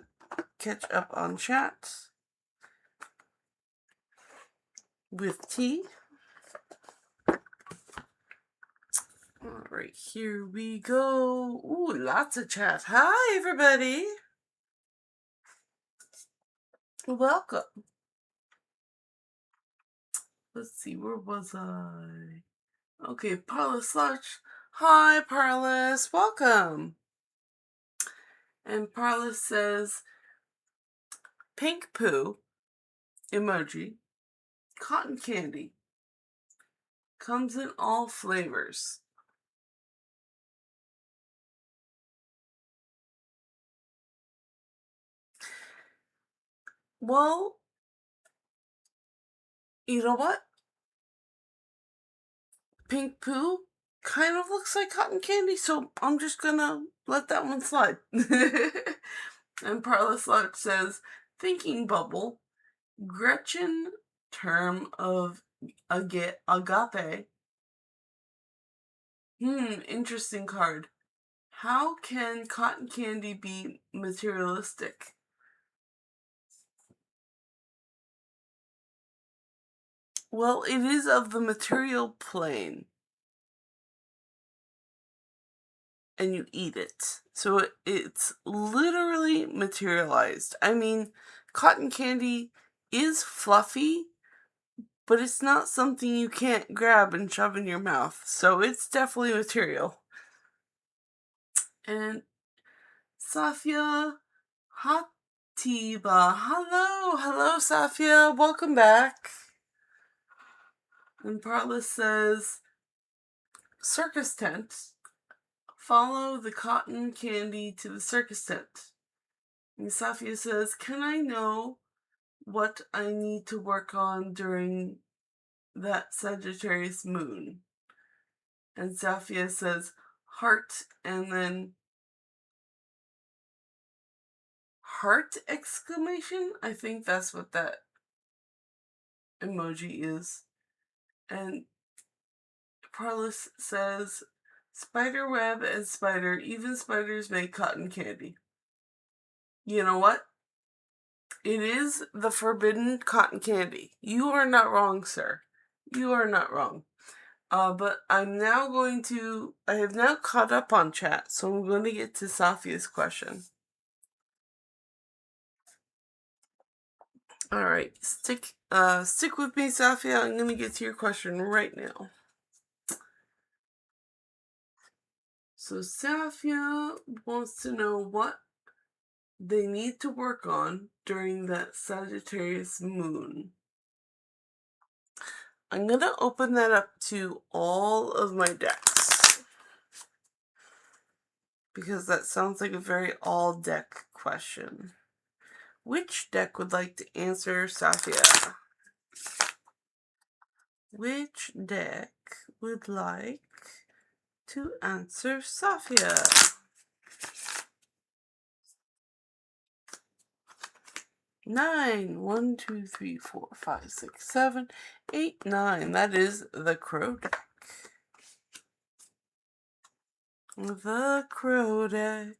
catch up on chat with tea. Alright, here we go. Ooh, lots of chat. Hi, everybody. Welcome. Let's see, where was I? Okay, Parlous Lodge. Hi, Parlous. Welcome. And Parlous says, pink poo emoji, cotton candy. Comes in all flavors. Well, you know what? Pink poo kind of looks like cotton candy, so I'm just gonna let that one slide. And Parlous Lodge says, thinking bubble, Gretchen term of agape. Interesting card. How can cotton candy be materialistic? Well, it is of the material plane. And you eat it. So it's literally materialized. I mean, cotton candy is fluffy, but it's not something you can't grab and shove in your mouth. So it's definitely material. And Safia Hatiba. Hello, Safia. Welcome back. And Parlous says, circus tent. Follow the cotton candy to the circus tent. And Safia says, can I know what I need to work on during that Sagittarius moon? And Safia says, heart, and then heart exclamation? I think that's what that emoji is. And Parlous says, spider web and spider, even spiders make cotton candy. You know what? It is the forbidden cotton candy. You are not wrong, sir. You are not wrong. But I have now caught up on chat, so I'm going to get to Safia's question. Alright, stick with me, Safia. I'm going to get to your question right now. So Safia wants to know what they need to work on during that Sagittarius moon. I'm going to open that up to all of my decks, because that sounds like a very all deck question. Which deck would like to answer Safia? Which deck would like to answer Safia? 9. 1, 2, 3, 4, 5, 6, 7, 8, 9. That is the Crow deck. The Crow deck.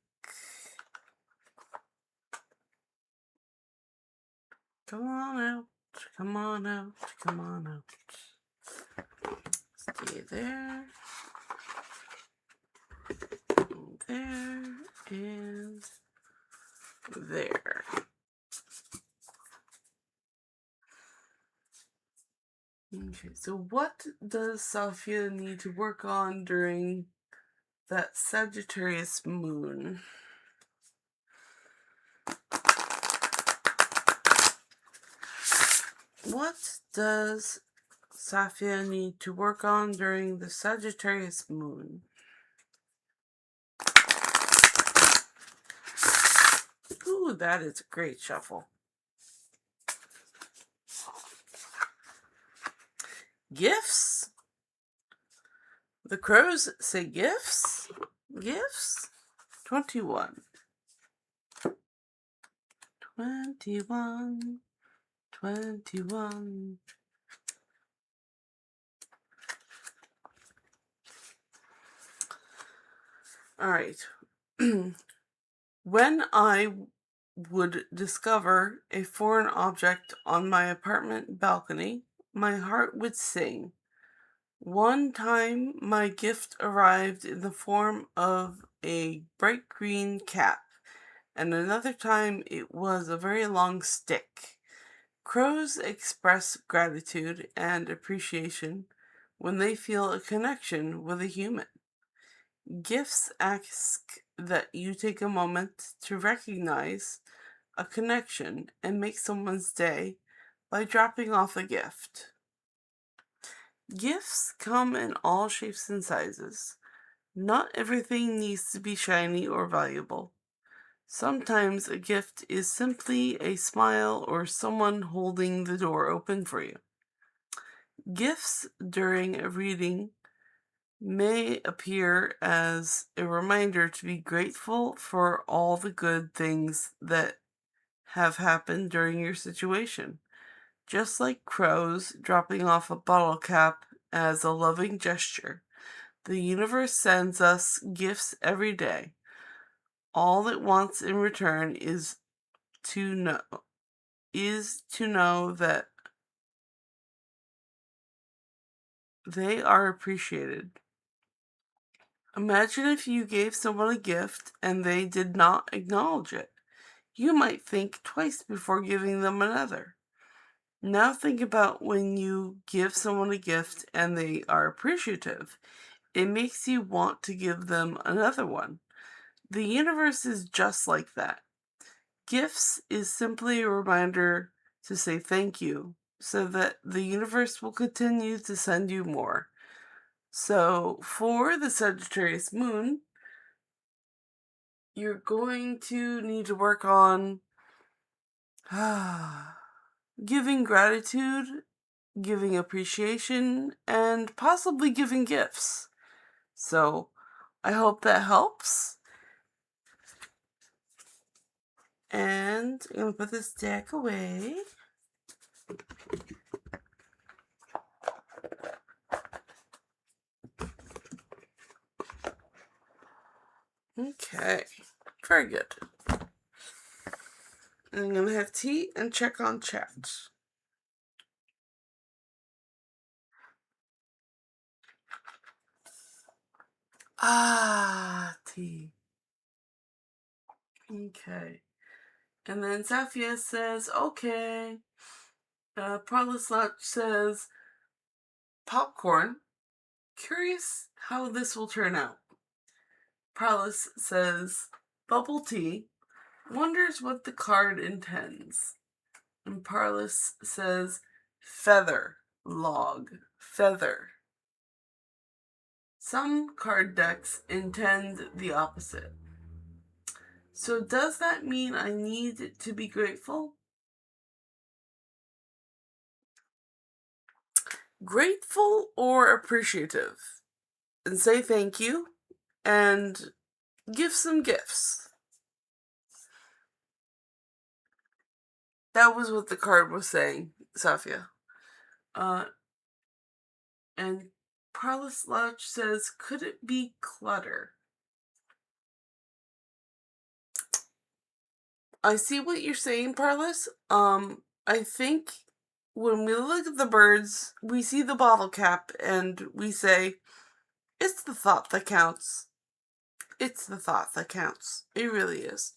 Come on out. Come on out. Come on out. Stay there. There and there. Okay, so what does Safia need to work on during that Sagittarius moon? What does Safia need to work on during the Sagittarius moon? Ooh, that is a great shuffle. Gifts? The crows say gifts? Gifts? 21. 21. 21. All right. When I would discover a foreign object on my apartment balcony, my heart would sing. One time, my gift arrived in the form of a bright green cap, and another time it was a very long stick. Crows express gratitude and appreciation when they feel a connection with a human. Gifts ask that you take a moment to recognize a connection and make someone's day by dropping off a gift. Gifts come in all shapes and sizes. Not everything needs to be shiny or valuable. Sometimes a gift is simply a smile or someone holding the door open for you. Gifts during a reading may appear as a reminder to be grateful for all the good things that have happened during your situation. Just like crows dropping off a bottle cap as a loving gesture, the universe sends us gifts every day. All it wants in return is to know that they are appreciated. Imagine if you gave someone a gift and they did not acknowledge it. You might think twice before giving them another. Now think about when you give someone a gift and they are appreciative. It makes you want to give them another one. The universe is just like that. Gifts is simply a reminder to say thank you so that the universe will continue to send you more. So, for the Sagittarius moon, you're going to need to work on giving gratitude, giving appreciation, and possibly giving gifts. So, I hope that helps. And I'm going to put this deck away. Okay, very good. And I'm going to have tea and check on chat. Tea. Okay. And then Safia says, okay. Pralislat says, popcorn. Curious how this will turn out. Pralis says, bubble tea. Wonders what the card intends. And Parlis says, feather, log, feather. Some card decks intend the opposite. So does that mean I need to be grateful? Grateful or appreciative? And say thank you and give some gifts. That was what the card was saying, Safia. And Parlis Lodge says, could it be clutter? I see what you're saying, Parlis. I think when we look at the birds, we see the bottle cap and we say, it's the thought that counts. It's the thought that counts. It really is.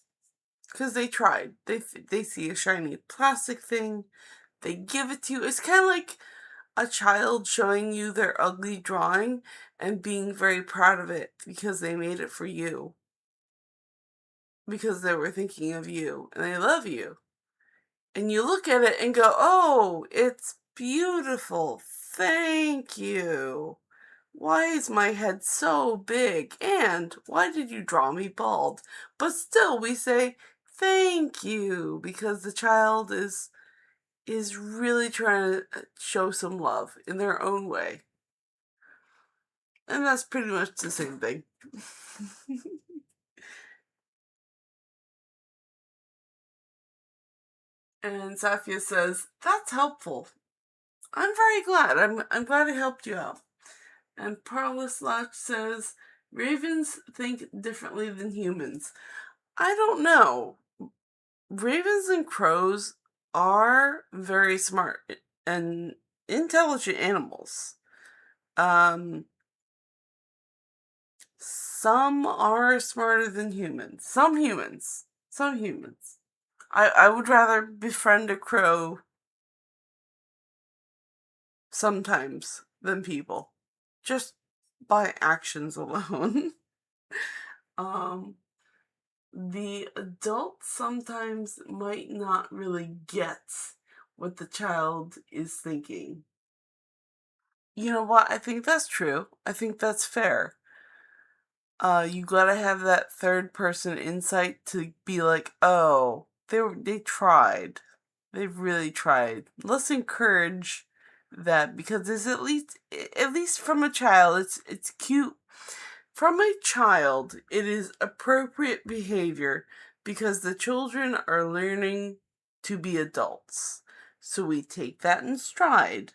Because they tried. They see a shiny plastic thing. They give it to you. It's kind of like a child showing you their ugly drawing and being very proud of it because they made it for you. Because they were thinking of you and they love you. and you look at it and go, oh, it's beautiful. Thank you. Why is my head so big? And why did you draw me bald? But still, we say, thank you, because the child is really trying to show some love in their own way. And that's pretty much the same thing. And Safia says, that's helpful. I'm very glad. I'm glad I helped you out. And Parlous Latch says, ravens think differently than humans. I don't know. Ravens and crows are very smart and intelligent animals. Some are smarter than humans. Some humans. I would rather befriend a crow sometimes than people. Just by actions alone. The adult sometimes might not really get what the child is thinking. You know what? I think that's true. I think that's fair. You gotta have that third person insight to be like, oh, they tried. They've really tried. Let's encourage that, because it's at least from a child, it's cute. From a child, it is appropriate behavior because the children are learning to be adults. So we take that in stride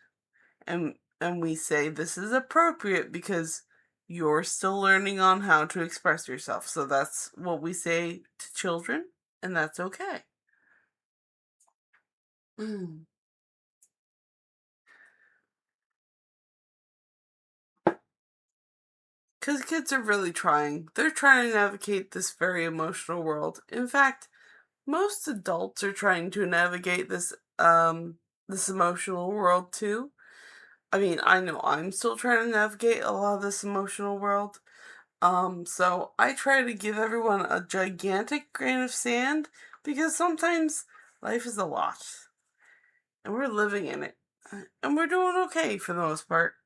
and we say this is appropriate because you're still learning on how to express yourself. So that's what we say to children, and that's okay. Because kids are really trying. They're trying to navigate this very emotional world. In fact, most adults are trying to navigate this emotional world too. I mean, I know I'm still trying to navigate a lot of this emotional world. So I try to give everyone a gigantic grain of sand because sometimes life is a lot. And we're living in it. And we're doing okay for the most part.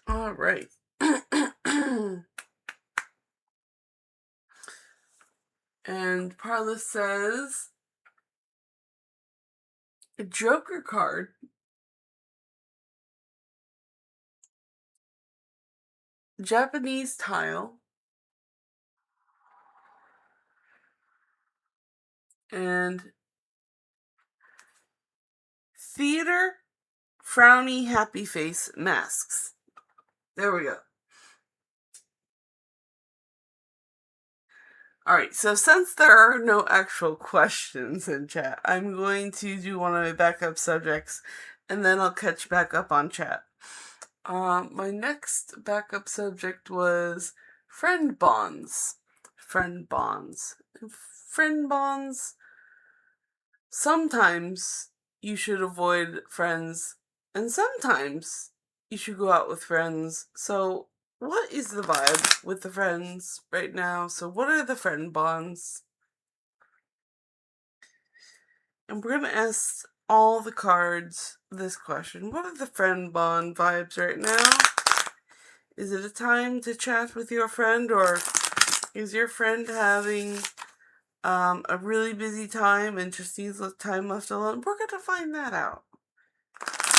All right. And Parla says, a Joker card Japanese tile, and theater frowny happy face masks. There we go. Alright, so since there are no actual questions in chat, I'm going to do one of my backup subjects and then I'll catch back up on chat. My next backup subject was friend bonds. Friend bonds. Friend bonds. Sometimes you should avoid friends, and sometimes you should go out with friends. So, what is the vibe with the friends right now? So, what are the friend bonds? And we're going to ask all the cards this question. What are the friend bond vibes right now? Is it a time to chat with your friend, or is your friend having a really busy time and just needs time left alone? We're going to find that out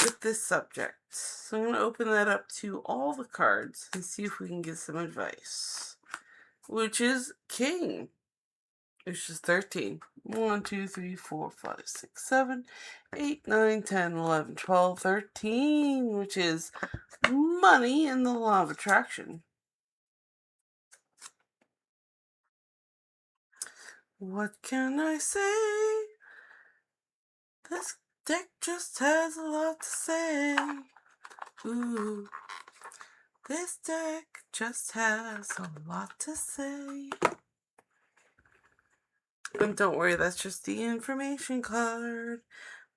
with this subject. So I'm going to open that up to all the cards and see if we can get some advice. Which is King. Which is 13. 1, 2, 3, 4, 5, 6, 7, 8, 9, 10, 11, 12, 13. Which is money and the law of attraction. What can I say? This deck just has a lot to say. Ooh. This deck just has a lot to say. And don't worry, that's just the information card.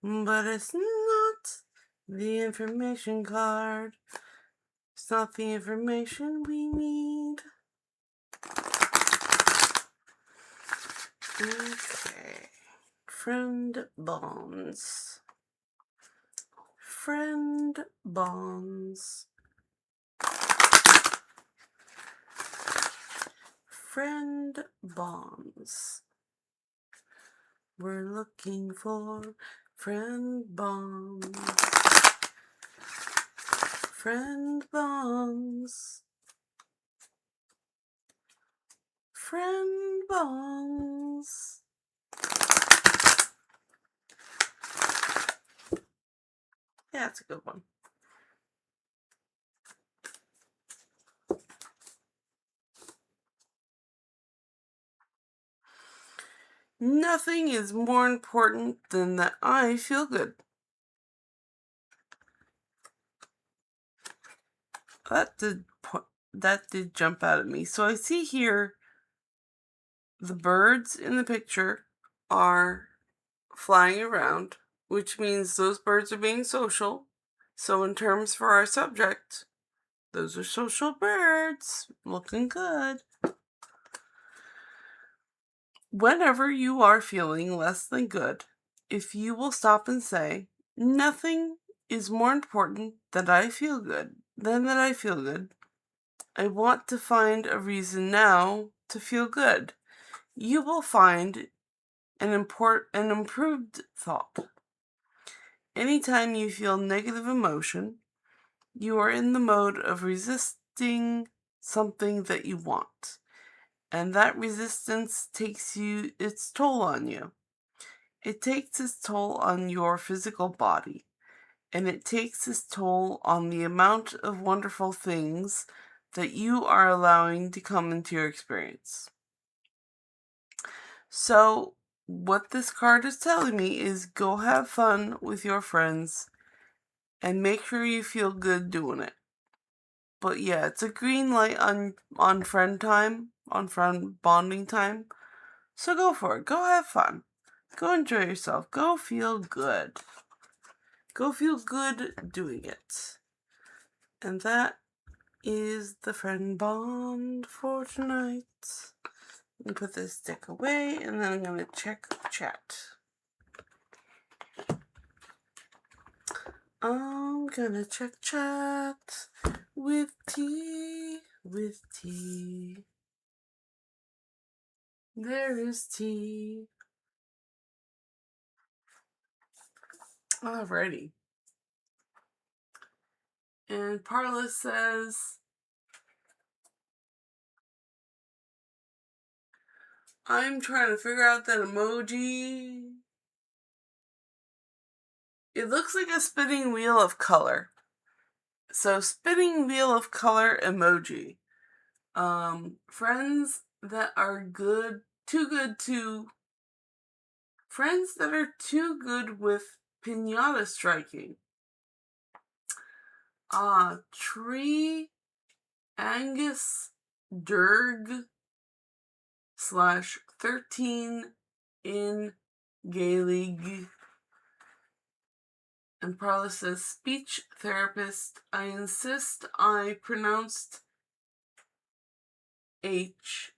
But it's not the information card. It's not the information we need. Okay. Friend bonds. Friend bonds. Friend bonds. We're looking for friend bonds. Friend bonds. Friend bonds. Yeah, it's a good one. Nothing is more important than that I feel good. That did jump out at me. So I see here the birds in the picture are flying around, which means those birds are being social. So in terms for our subject, those are social birds. Looking good. Whenever you are feeling less than good, if you will stop and say, nothing is more important than I feel good, than that I feel good. I want to find a reason now to feel good. You will find an improved thought. Anytime you feel negative emotion, you are in the mode of resisting something that you want. And that resistance takes its toll on you. It takes its toll on your physical body. And it takes its toll on the amount of wonderful things that you are allowing to come into your experience. So, what this card is telling me is go have fun with your friends and make sure you feel good doing it. But yeah, it's a green light on friend time, on friend bonding time. So go for it. Go have fun. Go enjoy yourself. Go feel good. Go feel good doing it. And that is the friend bond for tonight. Let me put this stick away and then I'm going to check the chat. I'm gonna check chat with T. There is T. Alrighty. And Parla says, I'm trying to figure out that emoji. It looks like a spinning wheel of color. So, spinning wheel of color emoji. Friends that are good, friends that are too good with pinata striking. Tree Angus Durg /13 in Gaelic. And Parla says, speech therapist, I insist I pronounced H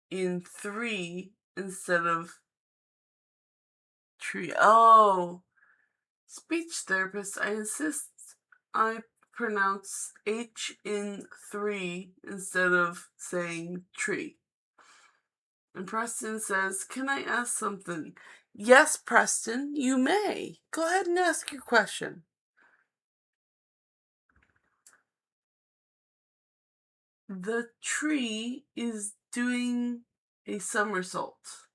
in 3 instead of tree. Oh, speech therapist, I insist I pronounce H in 3 instead of saying tree. And Preston says, can I ask something? Yes, Preston, you may. Go ahead and ask your question. The tree is doing a somersault.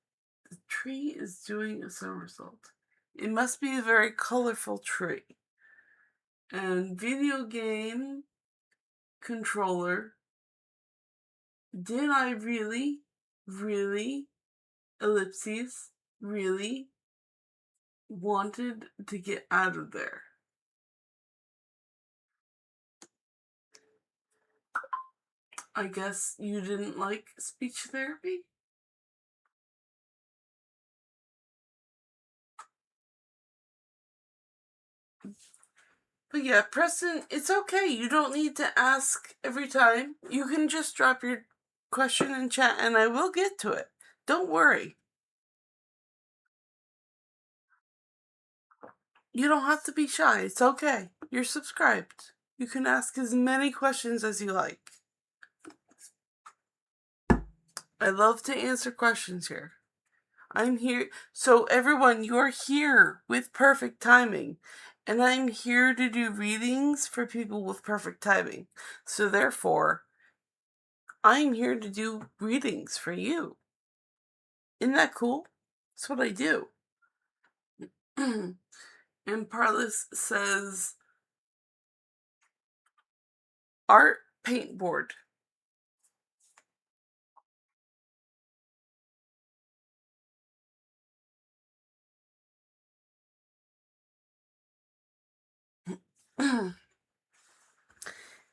The tree is doing a somersault. It must be a very colorful tree. And video game controller. Did I really, ellipses, really wanted to get out of there? I guess you didn't like speech therapy? But yeah, Preston, it's okay. You don't need to ask every time. You can just drop your question in chat and I will get to it. Don't worry. You don't have to be shy. It's okay. You're subscribed. You can ask as many questions as you like. I love to answer questions here. I'm here. So, everyone, you're here with perfect timing. And I'm here to do readings for people with perfect timing. So, therefore, I'm here to do readings for you. Isn't that cool? That's what I do. And Parlis says, art paint board.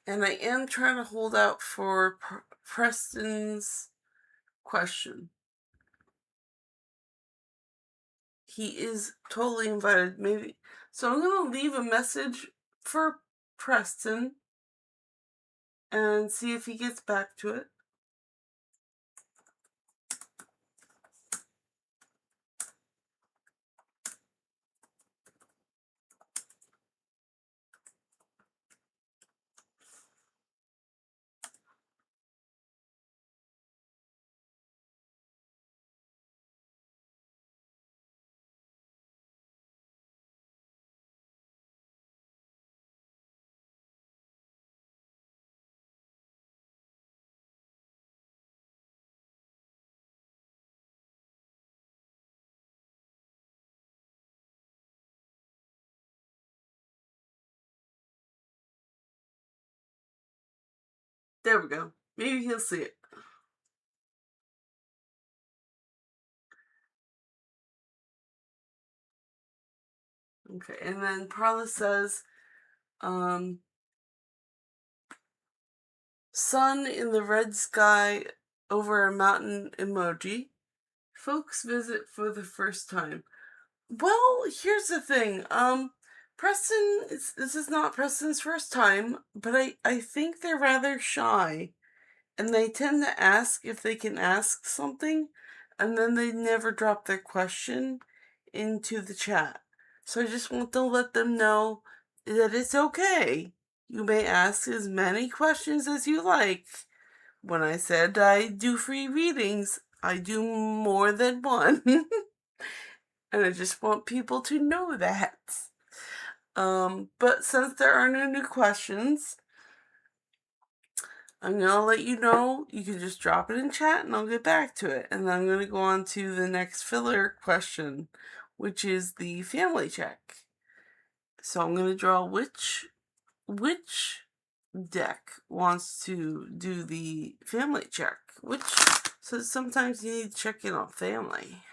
And I am trying to hold out for Preston's question. He is totally invited. Maybe. So I'm going to leave a message for Preston and see if he gets back to it. There we go. Maybe he'll see it. Okay, and then Parla says, sun in the red sky over a mountain emoji. Folks visit for the first time. Well, here's the thing. Preston, this is not Preston's first time, but I think they're rather shy. And they tend to ask if they can ask something, and then they never drop their question into the chat. So I just want to let them know that it's okay. You may ask as many questions as you like. When I said I do free readings, I do more than one. And I just want people to know that. But since there are no new questions, I'm gonna let you know. You can just drop it in chat and I'll get back to it. And then I'm gonna go on to the next filler question, which is the family check. So I'm gonna draw which deck wants to do the family check. So sometimes you need to check in on family.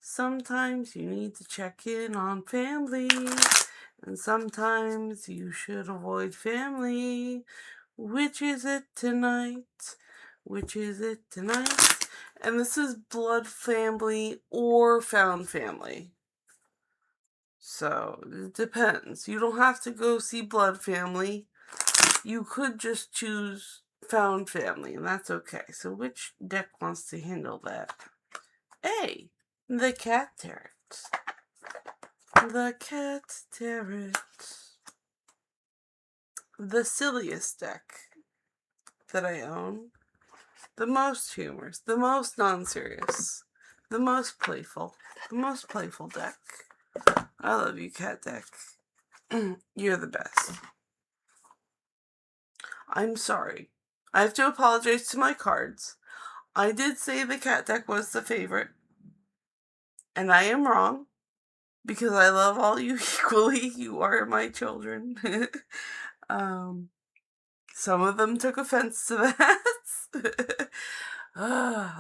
Sometimes you need to check in on family. And sometimes you should avoid family. Which is it tonight? Which is it tonight? And this is blood family or found family. So it depends. You don't have to go see blood family. You could just choose found family, and that's okay. So which deck wants to handle that? A. The Cat Tarot. The Cat Tarot. The silliest deck that I own. The most humorous. The most non-serious. The most playful. The most playful deck. I love you, Cat Deck. You're the best. I'm sorry. I have to apologize to my cards. I did say the Cat Deck was the favorite. And I am wrong. Because I love all you equally. You are my children. Some of them took offense to that.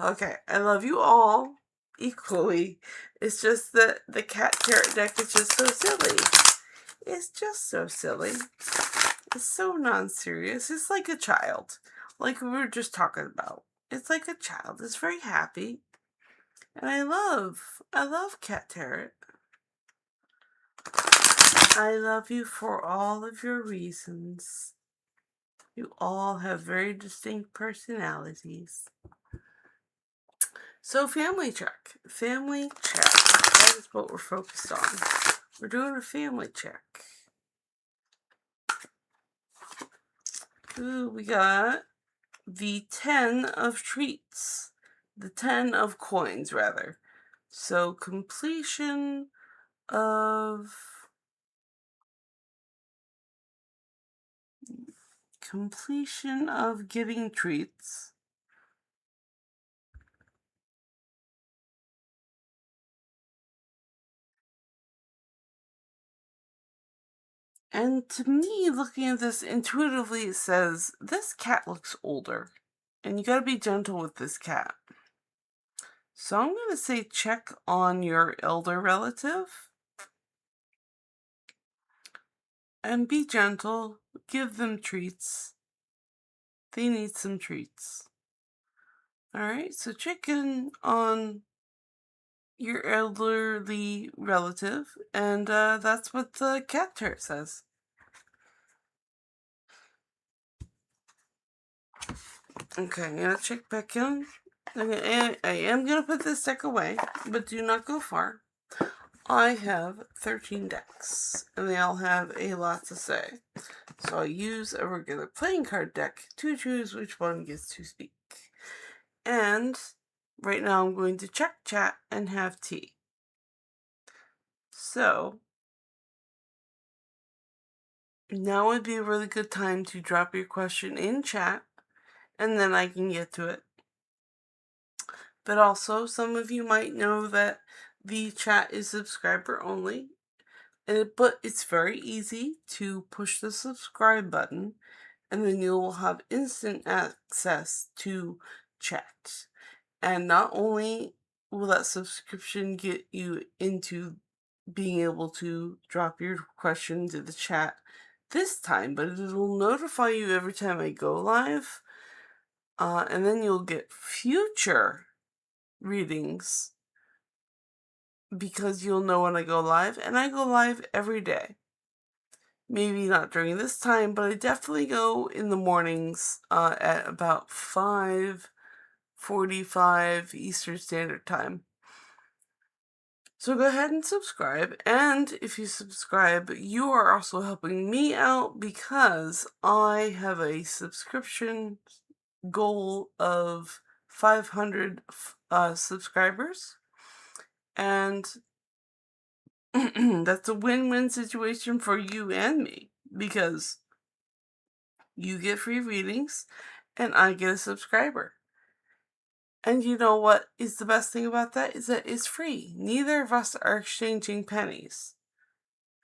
Okay, I love you all equally. It's just that the Cat Tarot deck is just so silly. It's just so silly. It's so non-serious. It's like a child. Like we were just talking about. It's like a child. It's very happy. And I love Cat Tarot. I love you for all of your reasons. You all have very distinct personalities. So family check. Family check. That is what we're focused on. We're doing a family check. Ooh, we got the 10 of treats. The 10 of coins, rather. So completion of getting treats. And to me, looking at this intuitively, it says this cat looks older. And you gotta be gentle with this cat. So I'm gonna say check on your elder relative. And be gentle. Give them treats. They need some treats. Alright, so check in on your elderly relative, and that's what the cat chart says. Okay, I'm gonna check back in. I am gonna put this deck away, but do not go far. I have 13 decks, and they all have a lot to say. So I use a regular playing card deck to choose which one gets to speak. And right now I'm going to check chat and have tea. So now would be a really good time to drop your question in chat, and then I can get to it. But also, some of you might know that the chat is subscriber only, but it's very easy to push the subscribe button, and then you'll have instant access to chat. And not only will that subscription get you into being able to drop your question into the chat this time, but it'll notify you every time I go live. And then you'll get future readings because you'll know when I go live, and I go live every day. Maybe not during this time, but I definitely go in the mornings at about 5:45 Eastern Standard Time. So go ahead and subscribe, and if you subscribe, you are also helping me out because I have a subscription goal of 500 subscribers, and that's a win-win situation for you and me because you get free readings and I get a subscriber. And you know what is the best thing about that is that it's free. Neither of us are exchanging pennies.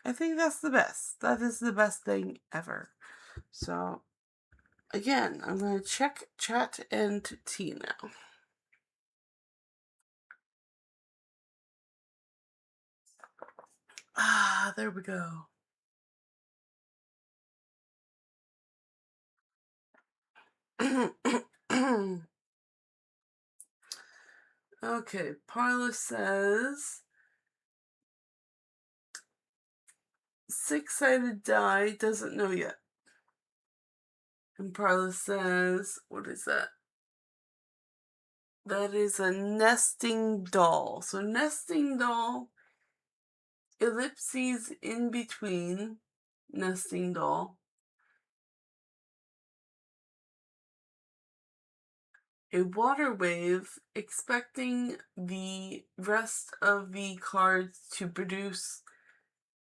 I think that's the best. That is the best thing ever. So, again, I'm going to check chat and tea now. There we go. Okay, Parla says six-sided die, doesn't know yet. And Parla says, what is that? That is a nesting doll. So nesting doll, ellipses in between, nesting doll. A water wave, expecting the rest of the cards to produce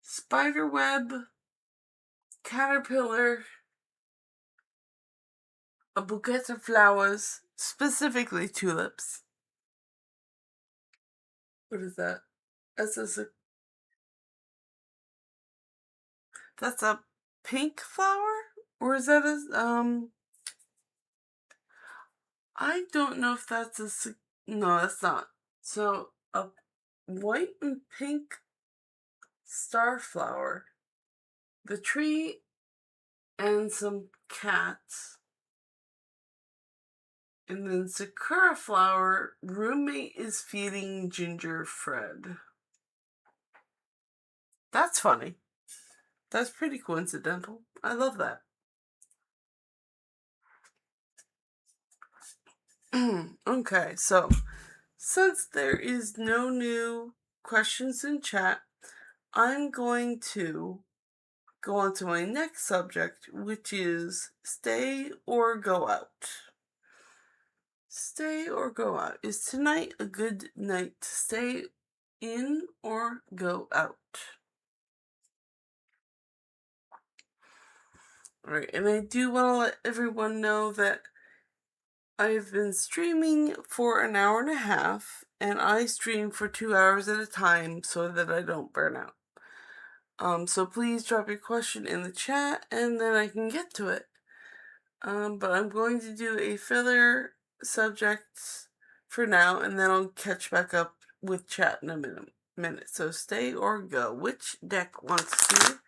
spider web, caterpillar, a bouquet of flowers, specifically tulips. What is that? That's a pink flower? Or is that I don't know if that's no, that's not. So, a white and pink starflower, the tree, and some cats. And then Sakura flower, roommate is feeding Ginger Fred. That's funny. That's pretty coincidental. I love that. Okay, so Since there is no new questions in chat, I'm going to go on to my next subject, which is stay or go out. Stay or go out. Is tonight a good night to stay in or go out? Alright, and I do want to let everyone know that I've been streaming for an hour and a half, and I stream for 2 hours at a time so that I don't burn out. So please drop your question in the chat and then I can get to it. But I'm going to do a filler subject for now, and then I'll catch back up with chat in a minute. So stay or go. Which deck wants to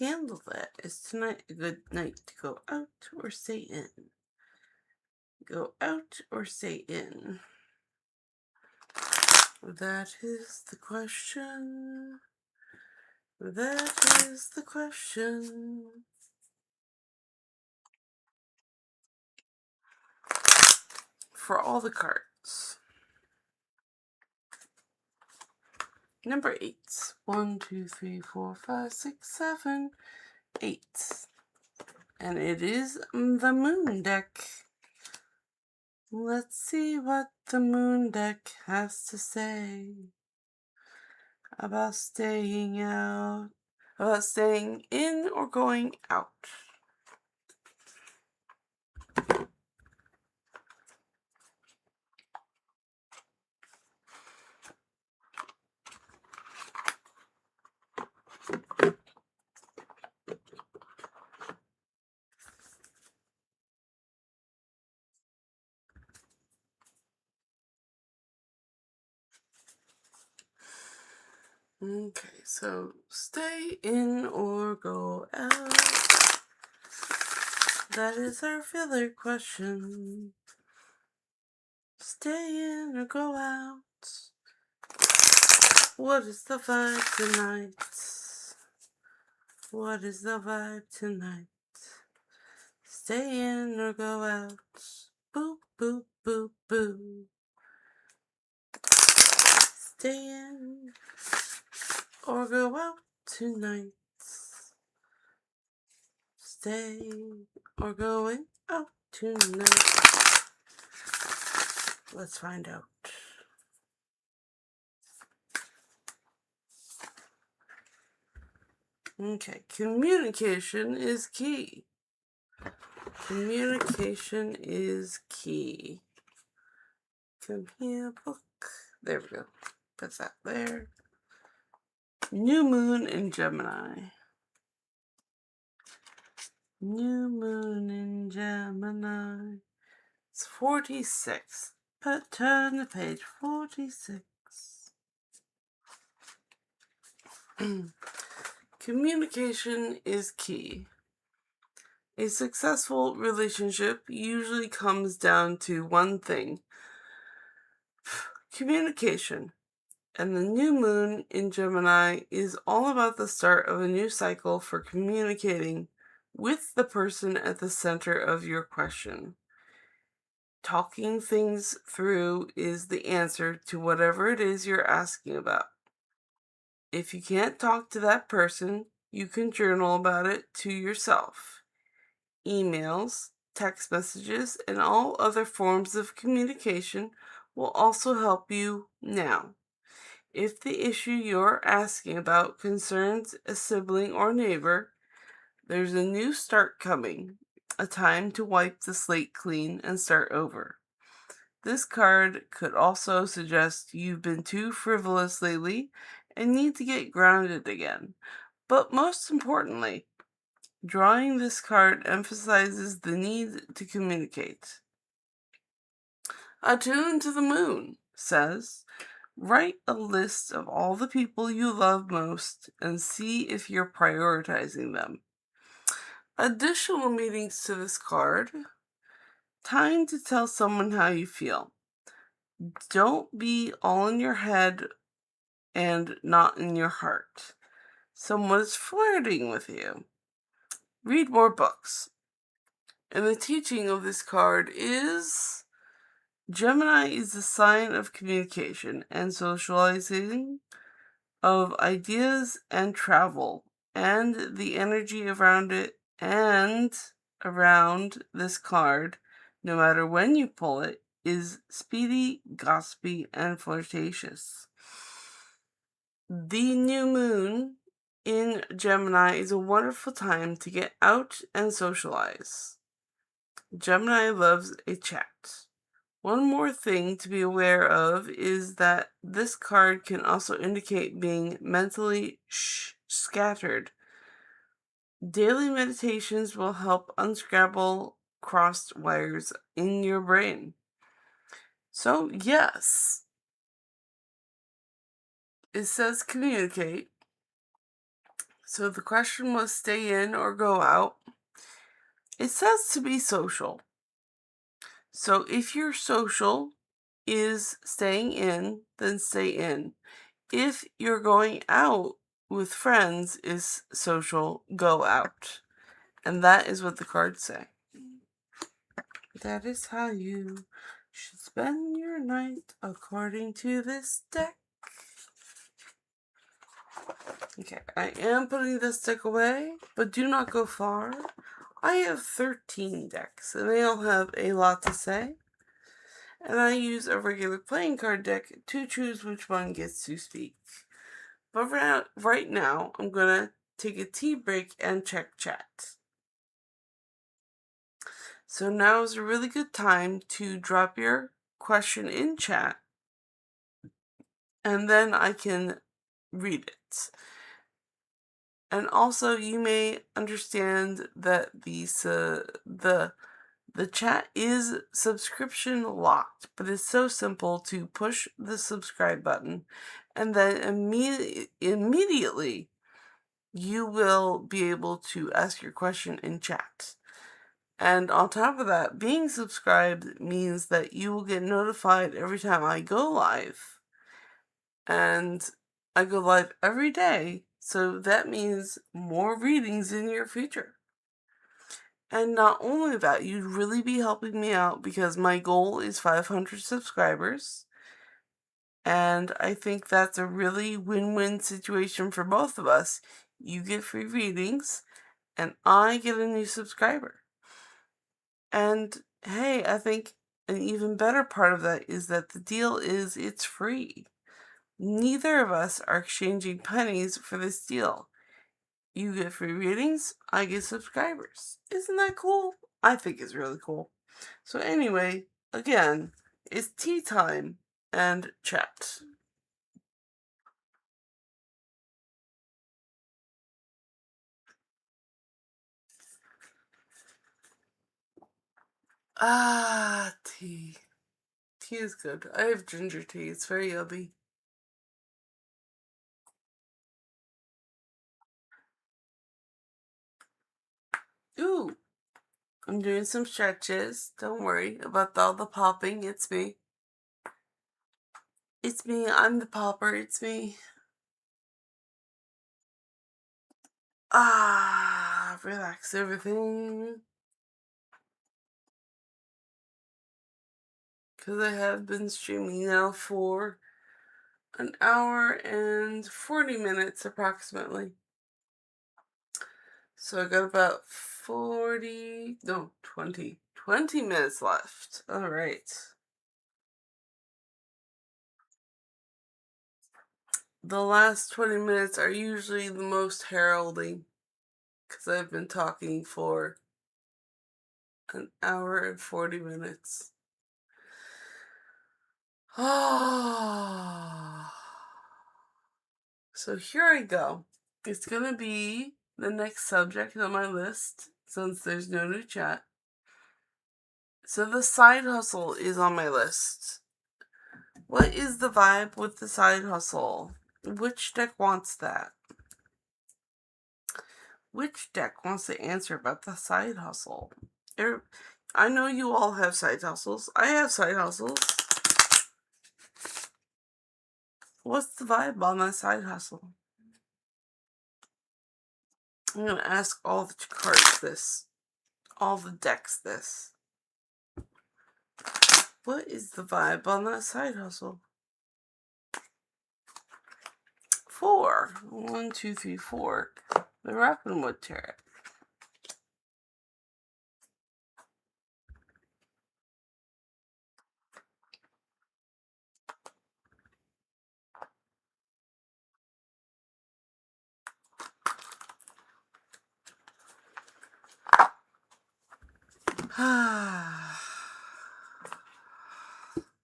handle that? Is tonight a good night to go out or stay in? Go out or stay in? That is the question. That is the question. For all the cards. Number 8. 1, 2, 3, 4, 5, 6, 7, 8. And it is the Moon deck. Let's see what the Moon deck has to say about staying out, about staying in or going out. Okay, so stay in or go out. That is our filler question. Stay in or go out. What is the vibe tonight? What is the vibe tonight? Stay in or go out? Boop, boop, boop, boop. Stay in or go out tonight? Stay or going out tonight? Let's find out. Okay, communication is key. Communication is key. Come here, book. There we go. Put that there. New moon in Gemini. New moon in Gemini. It's 46. But turn the page. 46. Communication is key. A successful relationship usually comes down to one thing: communication. And the new moon in Gemini is all about the start of a new cycle for communicating with the person at the center of your question. Talking things through is the answer to whatever it is you're asking about. If you can't talk to that person, you can journal about it to yourself. Emails, text messages, and all other forms of communication will also help you now. If the issue you're asking about concerns a sibling or neighbor, there's a new start coming, a time to wipe the slate clean and start over. This card could also suggest you've been too frivolous lately and need to get grounded again. But most importantly, drawing this card emphasizes the need to communicate. Attune to the Moon says, write a list of all the people you love most and see if you're prioritizing them. Additional meanings to this card: time to tell someone how you feel. Don't be all in your head and not in your heart. Someone is flirting with you. Read more books. And the teaching of this card is Gemini is the sign of communication and socializing, of ideas and travel, and the energy around it and around this card, no matter when you pull it, is speedy, gossipy, and flirtatious. The new moon in Gemini is a wonderful time to get out and socialize. Gemini loves a chat. One more thing to be aware of is that this card can also indicate being mentally scattered. Daily meditations will help unscramble crossed wires in your brain. So, yes, it says communicate. So the question was stay in or go out. It says to be social. So if your social is staying in, then stay in. If you're going out with friends is social, go out. And that is what the cards say. That is how you should spend your night according to this deck. Okay, I am putting this deck away, but do not go far. I have 13 decks, and they all have a lot to say. And I use a regular playing card deck to choose which one gets to speak. But right now, I'm gonna take a tea break and check chat. So now is a really good time to drop your question in chat, and then I can read it. And also, you may understand that the chat is subscription locked, but it's so simple to push the subscribe button, and then immediately you will be able to ask your question in chat. And on top of that, being subscribed means that you will get notified every time I go live. And I go live every day, so that means more readings in your future. And not only that, you'd really be helping me out because my goal is 500 subscribers. And I think that's a really win-win situation for both of us. You get free readings, and I get a new subscriber. And hey, I think an even better part of that is that the deal is it's free. Neither of us are exchanging pennies for this deal. You get free readings, I get subscribers. Isn't that cool? I think it's really cool. So anyway, again, it's tea time and chat. Ah, tea. Tea is good. I have ginger tea. It's very yummy. Ooh, I'm doing some stretches. Don't worry about all the popping. It's me. It's me. I'm the popper. It's me. Ah, relax everything. Because I have been streaming now for an hour and 40 minutes approximately. So I got about 20 minutes left. All right. The last 20 minutes are usually the most heralding because I've been talking for an hour and 40 minutes. Ah. So here I go. It's going to be the next subject on my list since there's no new chat. So the side hustle is on my list. What is the vibe with the side hustle? Which deck wants that? Which deck wants to answer about the side hustle? I know you all have side hustles. I have side hustles. What's the vibe on that side hustle? I'm going to ask all the cards this. All the decks this. What is the vibe on that side hustle? 4. 1, 2, 3, 4. The Rapinwood Tarot.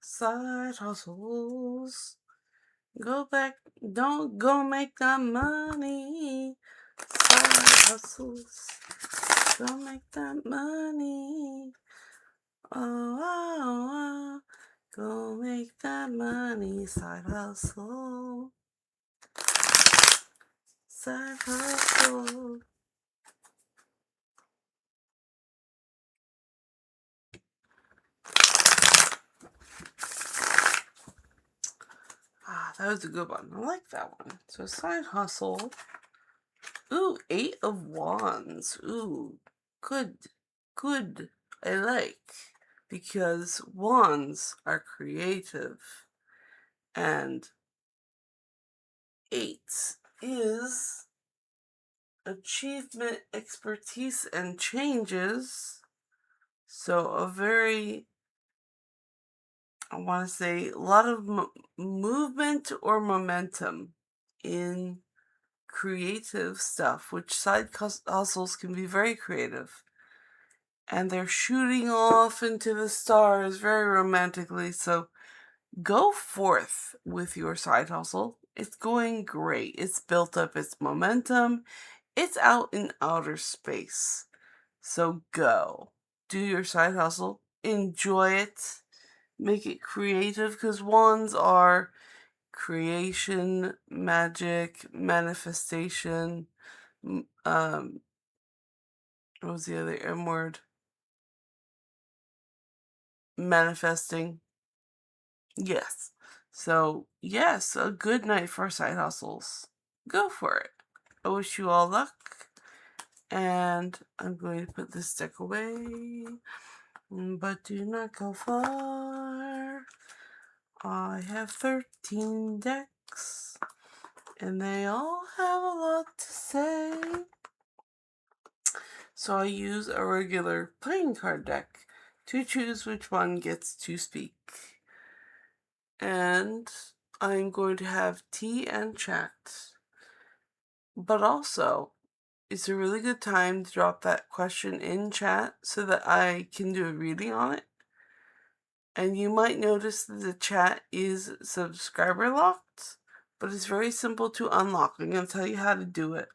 Side hustles. Go back, don't go make that money. Side hustles. Go make that money. Oh, oh, oh. Go make that money. Side hustle. Side hustle. That was a good one. I like that one. So side hustle. Ooh, 8 of Wands. Ooh, good. Good. I like. Because wands are creative. And 8 is achievement, expertise, and changes. So a very, I want to say, a lot of movement or momentum in creative stuff, which side hustles can be very creative. And they're shooting off into the stars very romantically. So go forth with your side hustle. It's going great. It's built up its momentum. It's out in outer space. So go. Do your side hustle. Enjoy it. Make it creative, because wands are creation, magic, manifestation. What was the other M word? Manifesting. Yes. So, yes, a good night for side hustles. Go for it. I wish you all luck. And I'm going to put this deck away. But do not go far. I have 13 decks. And they all have a lot to say. So I use a regular playing card deck to choose which one gets to speak. And I'm going to have tea and chat. But also, it's a really good time to drop that question in chat so that I can do a reading on it. And you might notice that the chat is subscriber locked, but it's very simple to unlock. I'm going to tell you how to do it.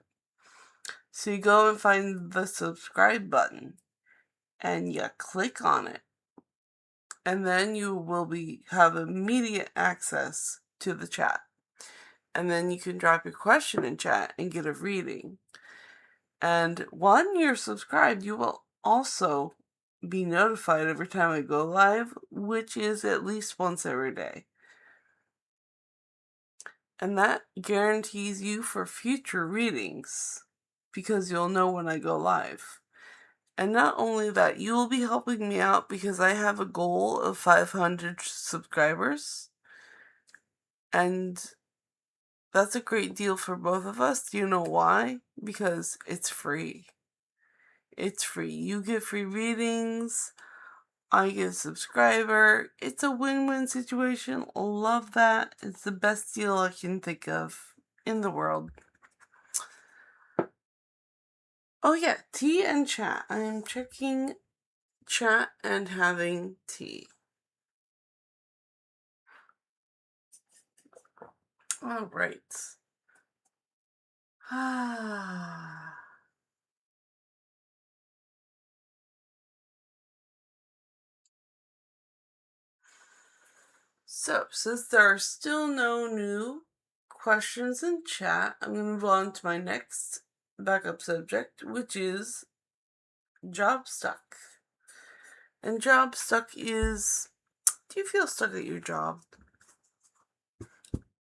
So you go and find the subscribe button and you click on it. And then you will have immediate access to the chat. And then you can drop your question in chat and get a reading. And when you're subscribed, you will also be notified every time I go live, which is at least once every day. And that guarantees you for future readings, because you'll know when I go live. And not only that, you will be helping me out because I have a goal of 500 subscribers. And that's a great deal for both of us. Do you know why? Because it's free. It's free. You get free readings. I get a subscriber. It's a win-win situation. Love that. It's the best deal I can think of in the world. Oh yeah, tea and chat. I am checking chat and having tea. All right. So, since there are still no new questions in chat, I'm going to move on to my next backup subject, which is job stuck. And job stuck is, do you feel stuck at your job?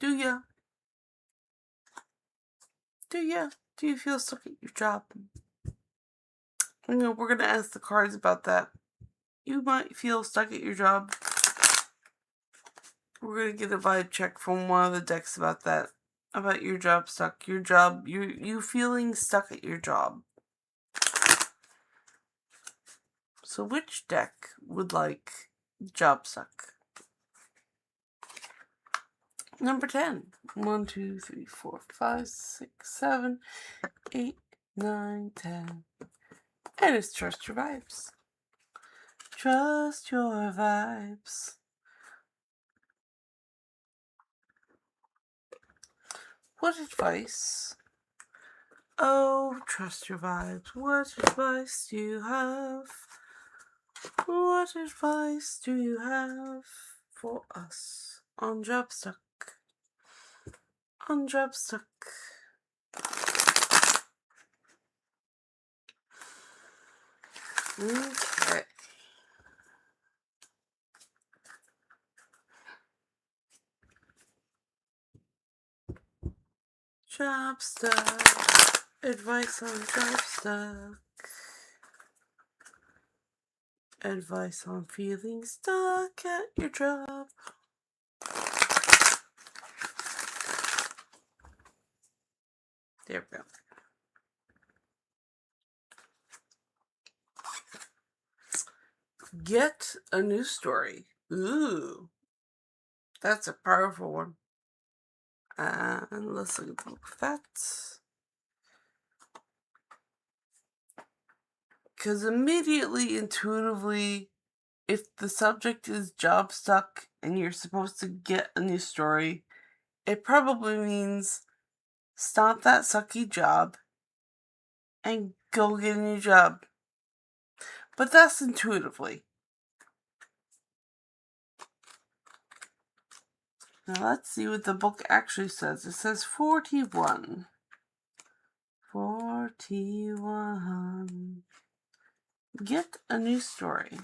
Do ya? Do ya? Do you feel stuck at your job? We're going to ask the cards about that. You might feel stuck at your job. We're going to get a vibe check from one of the decks about that. About your job stuck. Your job, you feeling stuck at your job. So which deck would like job stuck? Number 10. 1, 2, 3, 4, 5, 6, 7, 8, 9, 10. And it's Trust Your Vibes. Trust your vibes. What advice? Oh, trust your vibes. What advice do you have? What advice do you have for us on Jobstuck? On Jobstuck. Okay. Jobstuck. Advice on Jobstuck. Advice on feeling stuck at your job. There we go. Get a new story. Ooh, that's a powerful one. And let's look at that. Because immediately, intuitively, if the subject is job stuck and you're supposed to get a new story, it probably means stop that sucky job and go get a new job. But that's intuitively. Now let's see what the book actually says. It says 41. 41. Get a new story.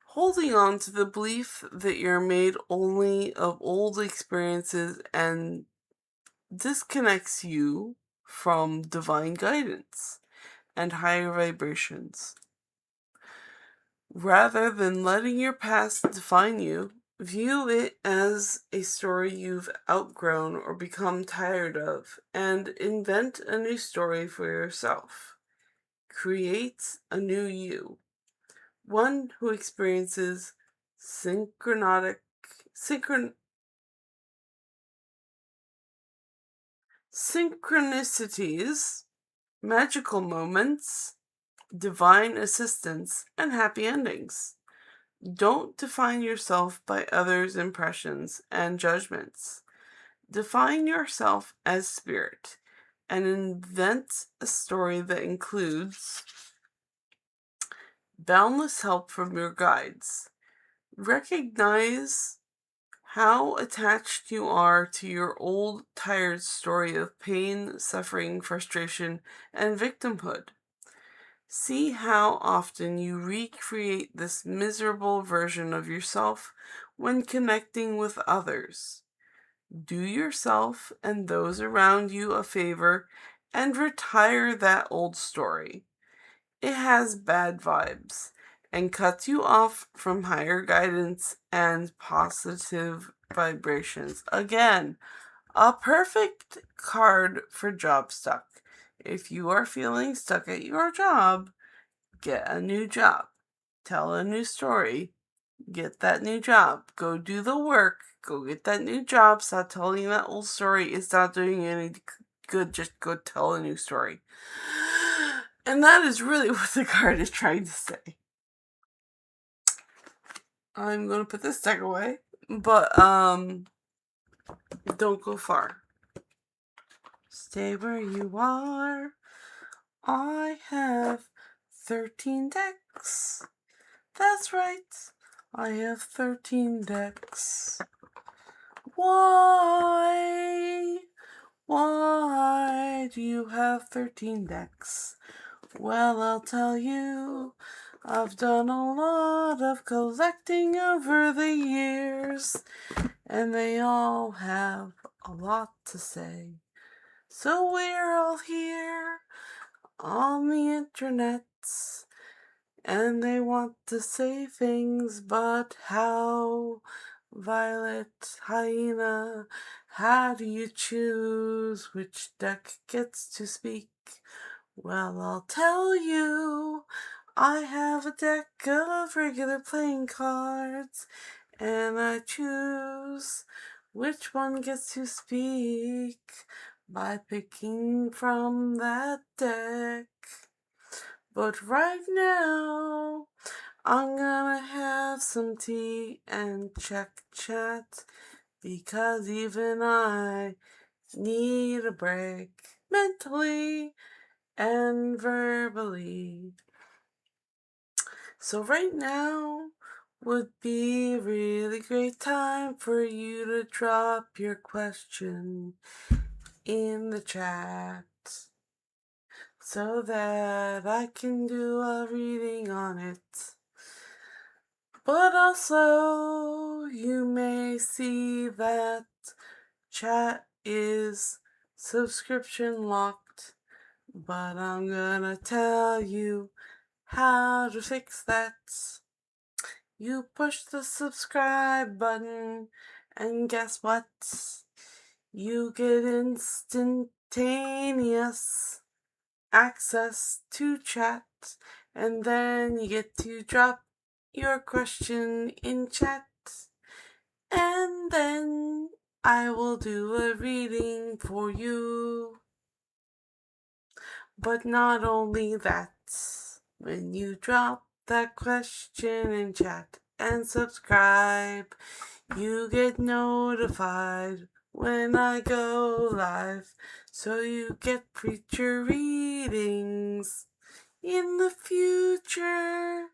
Holding on to the belief that you're made only of old experiences and disconnects you from divine guidance and higher vibrations. Rather than letting your past define you, view it as a story you've outgrown or become tired of, and invent a new story for yourself. Create a new you, one who experiences synchronicities, magical moments, divine assistance, and happy endings. Don't define yourself by others' impressions and judgments. Define yourself as spirit and invent a story that includes boundless help from your guides. Recognize how attached you are to your old, tired story of pain, suffering, frustration, and victimhood. See how often you recreate this miserable version of yourself when connecting with others. Do yourself and those around you a favor and retire that old story. It has bad vibes and cuts you off from higher guidance and positive vibrations. Again, a perfect card for job stuck. If you are feeling stuck at your job, get a new job. Tell a new story. Get that new job. Go do the work. Go get that new job. Stop telling that old story. It's not doing you any good. Just go tell a new story. And that is really what the card is trying to say. I'm going to put this deck away. But, don't go far. Stay where you are. I have 13 decks. That's right. I have 13 decks. Why? Why do you have 13 decks? Well, I'll tell you. I've done a lot of collecting over the years, and they all have a lot to say. So we're all here on the internets, and they want to say things, but how? Violet, Hyena, how do you choose which deck gets to speak? Well, I'll tell you. I have a deck of regular playing cards, and I choose which one gets to speak by picking from that deck. But right now, I'm gonna have some tea and check chat, because even I need a break mentally and verbally. So right now would be a really great time for you to drop your question in the chat so that I can do a reading on it. But also, you may see that chat is subscription locked, but I'm gonna tell you how to fix that. You push the subscribe button, and guess what? You get instantaneous access to chat, and then you get to drop your question in chat, and then I will do a reading for you. But not only that, when you drop that question in chat and subscribe, you get notified when I go live, so you get future readings in the future.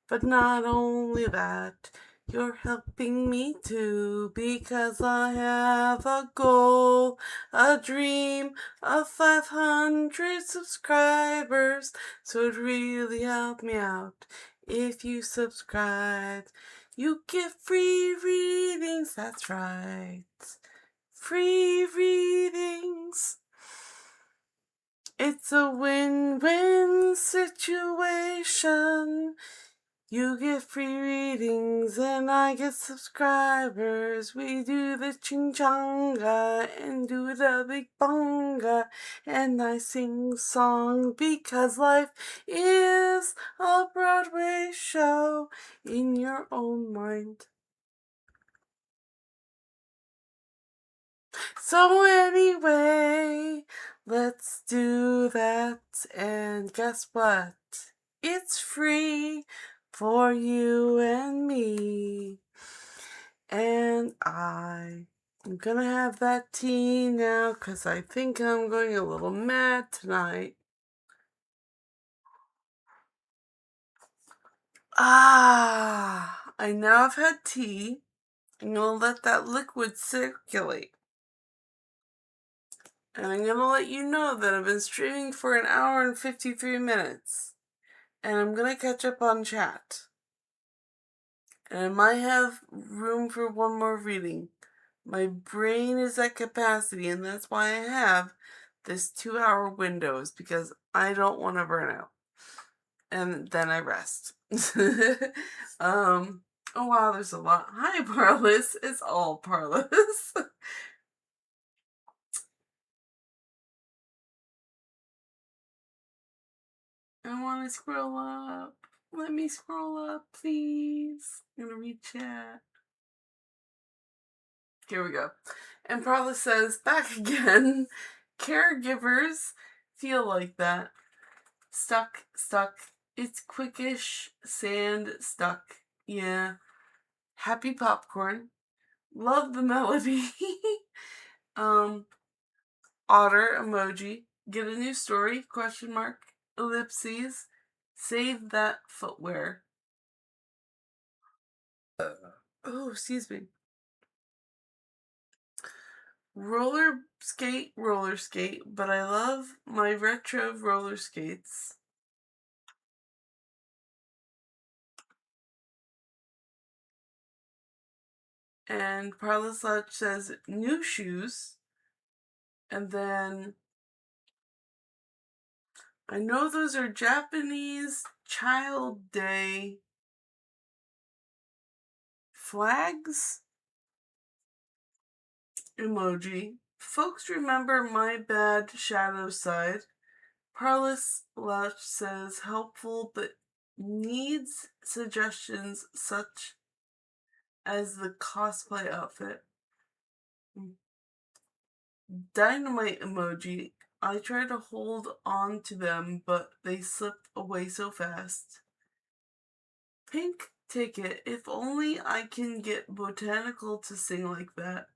But not only that, you're helping me too, because I have a goal, a dream of 500 subscribers. So it'd really help me out if you subscribe. You get free readings, that's right. Free readings. It's a win-win situation. You get free readings and I get subscribers. We do the ching-changa and do the big bonga. And I sing song because life is a Broadway show in your own mind. So anyway, let's do that. And guess what? It's free for you and me. And I'm gonna have that tea now, 'cause I think I'm going a little mad tonight. I now have had tea. I'm gonna let that liquid circulate. And I'm gonna let you know that I've been streaming for 1 hour and 53 minutes. And I'm gonna catch up on chat. And I might have room for one more reading. My brain is at capacity, and that's why I have this 2 hour windows, because I don't want to burn out. And then I rest. Oh wow, there's a lot. Hi, Parlous. It's all Parlous. I want to scroll up. Let me scroll up, please. I'm gonna read chat. Here we go. And Parlous says, back again. Caregivers feel like that. Stuck. It's quickish, sand, stuck. Yeah. Happy popcorn. Love the melody. Otter emoji. Get a new story? Question mark. Ellipses. Save that footwear. Oh, excuse me. Roller skate, but I love my retro roller skates. And Parlasach says new shoes. And then I know those are Japanese Child Day flags emoji. Folks remember my bad shadow side. Parlis Louch says helpful but needs suggestions such as the cosplay outfit. Dynamite emoji. I try to hold on to them, but they slip away so fast. Pink ticket. If only I can get Botanical to sing like that.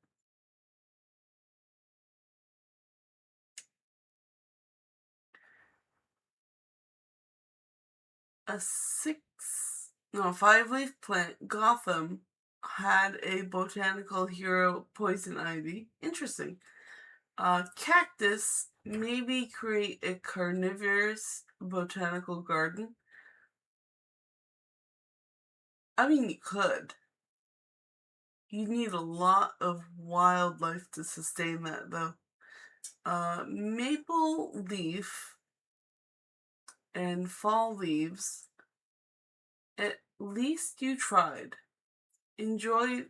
A 5-leaf plant, Gotham, had a botanical hero, Poison Ivy. Interesting. Cactus, maybe create a carnivorous botanical garden. I mean, you could. You need a lot of wildlife to sustain that, though. Maple leaf and fall leaves. At least you tried. Enjoy,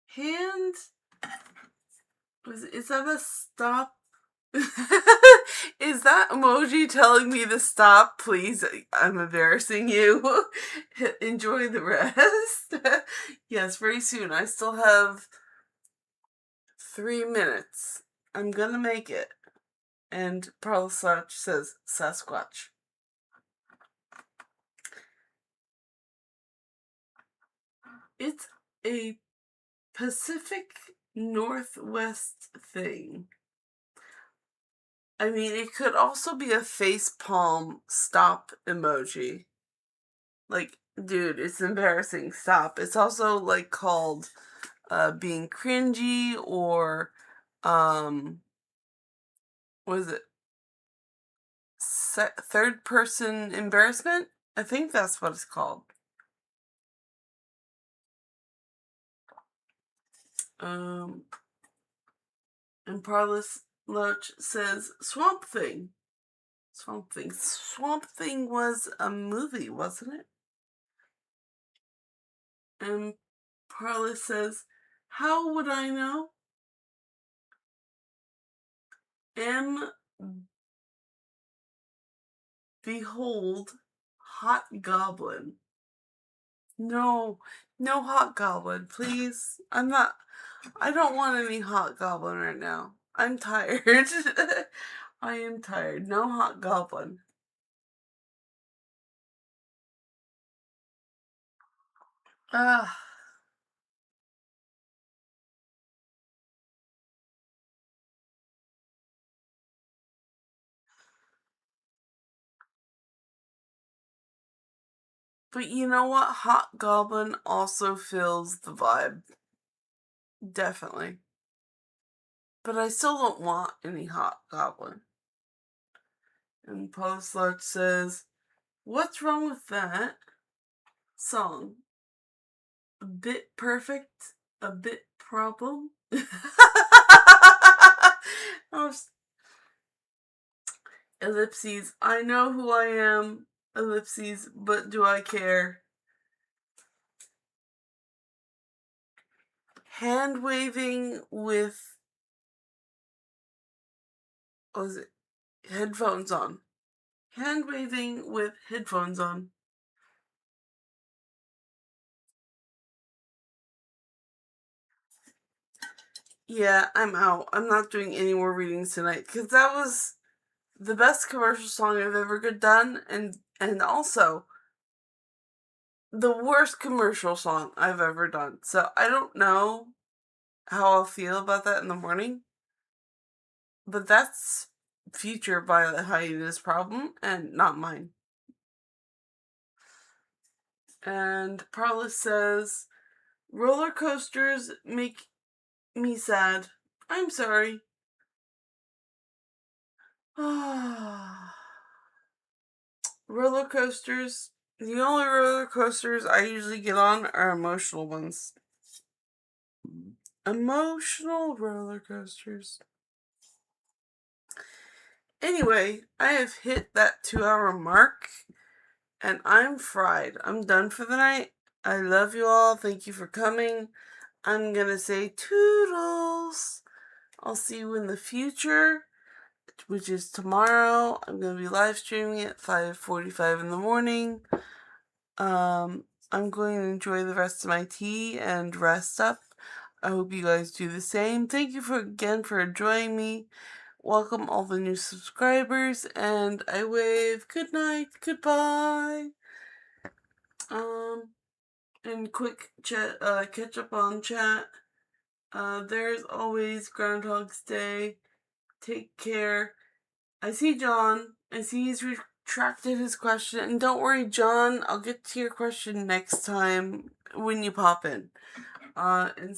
hand. Is that a stop? Is that emoji telling me to stop? Please, I'm embarrassing you. Enjoy the rest. Yes, very soon. I still have 3 minutes. I'm gonna make it. And Parlisach says Sasquatch. It's a Pacific Northwest thing. I mean, it could also be a facepalm stop emoji. Like, dude, it's embarrassing. Stop. It's also like called being cringy or what is it? Third person embarrassment? I think that's what it's called. And Parlis Loach says Swamp Thing. Swamp Thing. Swamp Thing was a movie, wasn't it? And Parlis says, how would I know? Behold, Hot Goblin. No, no Hot Goblin, please. I don't want any Hot Goblin right now. I'm tired. I am tired. No Hot Goblin. Ah. But you know what? Hot Goblin also fills the vibe. Definitely. But I still don't want any Hot Goblin. And Postlark says, what's wrong with that song? A bit perfect, a bit problem. Oh, ellipses. I know who I am. Ellipses, but do I care? Hand waving with, what was it? Headphones on. Hand waving with headphones on. Yeah, I'm out. I'm not doing any more readings tonight because that was the best commercial song I've ever done, and also the worst commercial song I've ever done. So I don't know how I'll feel about that in the morning, but that's future Violet Hyena's problem and not mine. And Parlis says, roller coasters make me sad. I'm sorry. Roller coasters. The only roller coasters I usually get on are emotional ones. Emotional roller coasters. Anyway, I have hit that 2-hour mark and I'm fried. I'm done for the night. I love you all. Thank you for coming. I'm gonna say toodles. I'll see you in the future, which is tomorrow. I'm gonna be live streaming at 5:45 in the morning. I'm going to enjoy the rest of my tea and rest up. I hope you guys do the same. Thank you again for enjoying me. Welcome all the new subscribers, and I wave good night, goodbye. And quick chat, catch up on chat. There's always Groundhog's Day. Take care. I see John. I see he's retracted his question. And don't worry, John, I'll get to your question next time when you pop in. And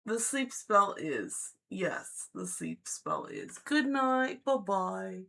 the sleep spell is. Yes, the sleep spell is. Good night. Bye-bye.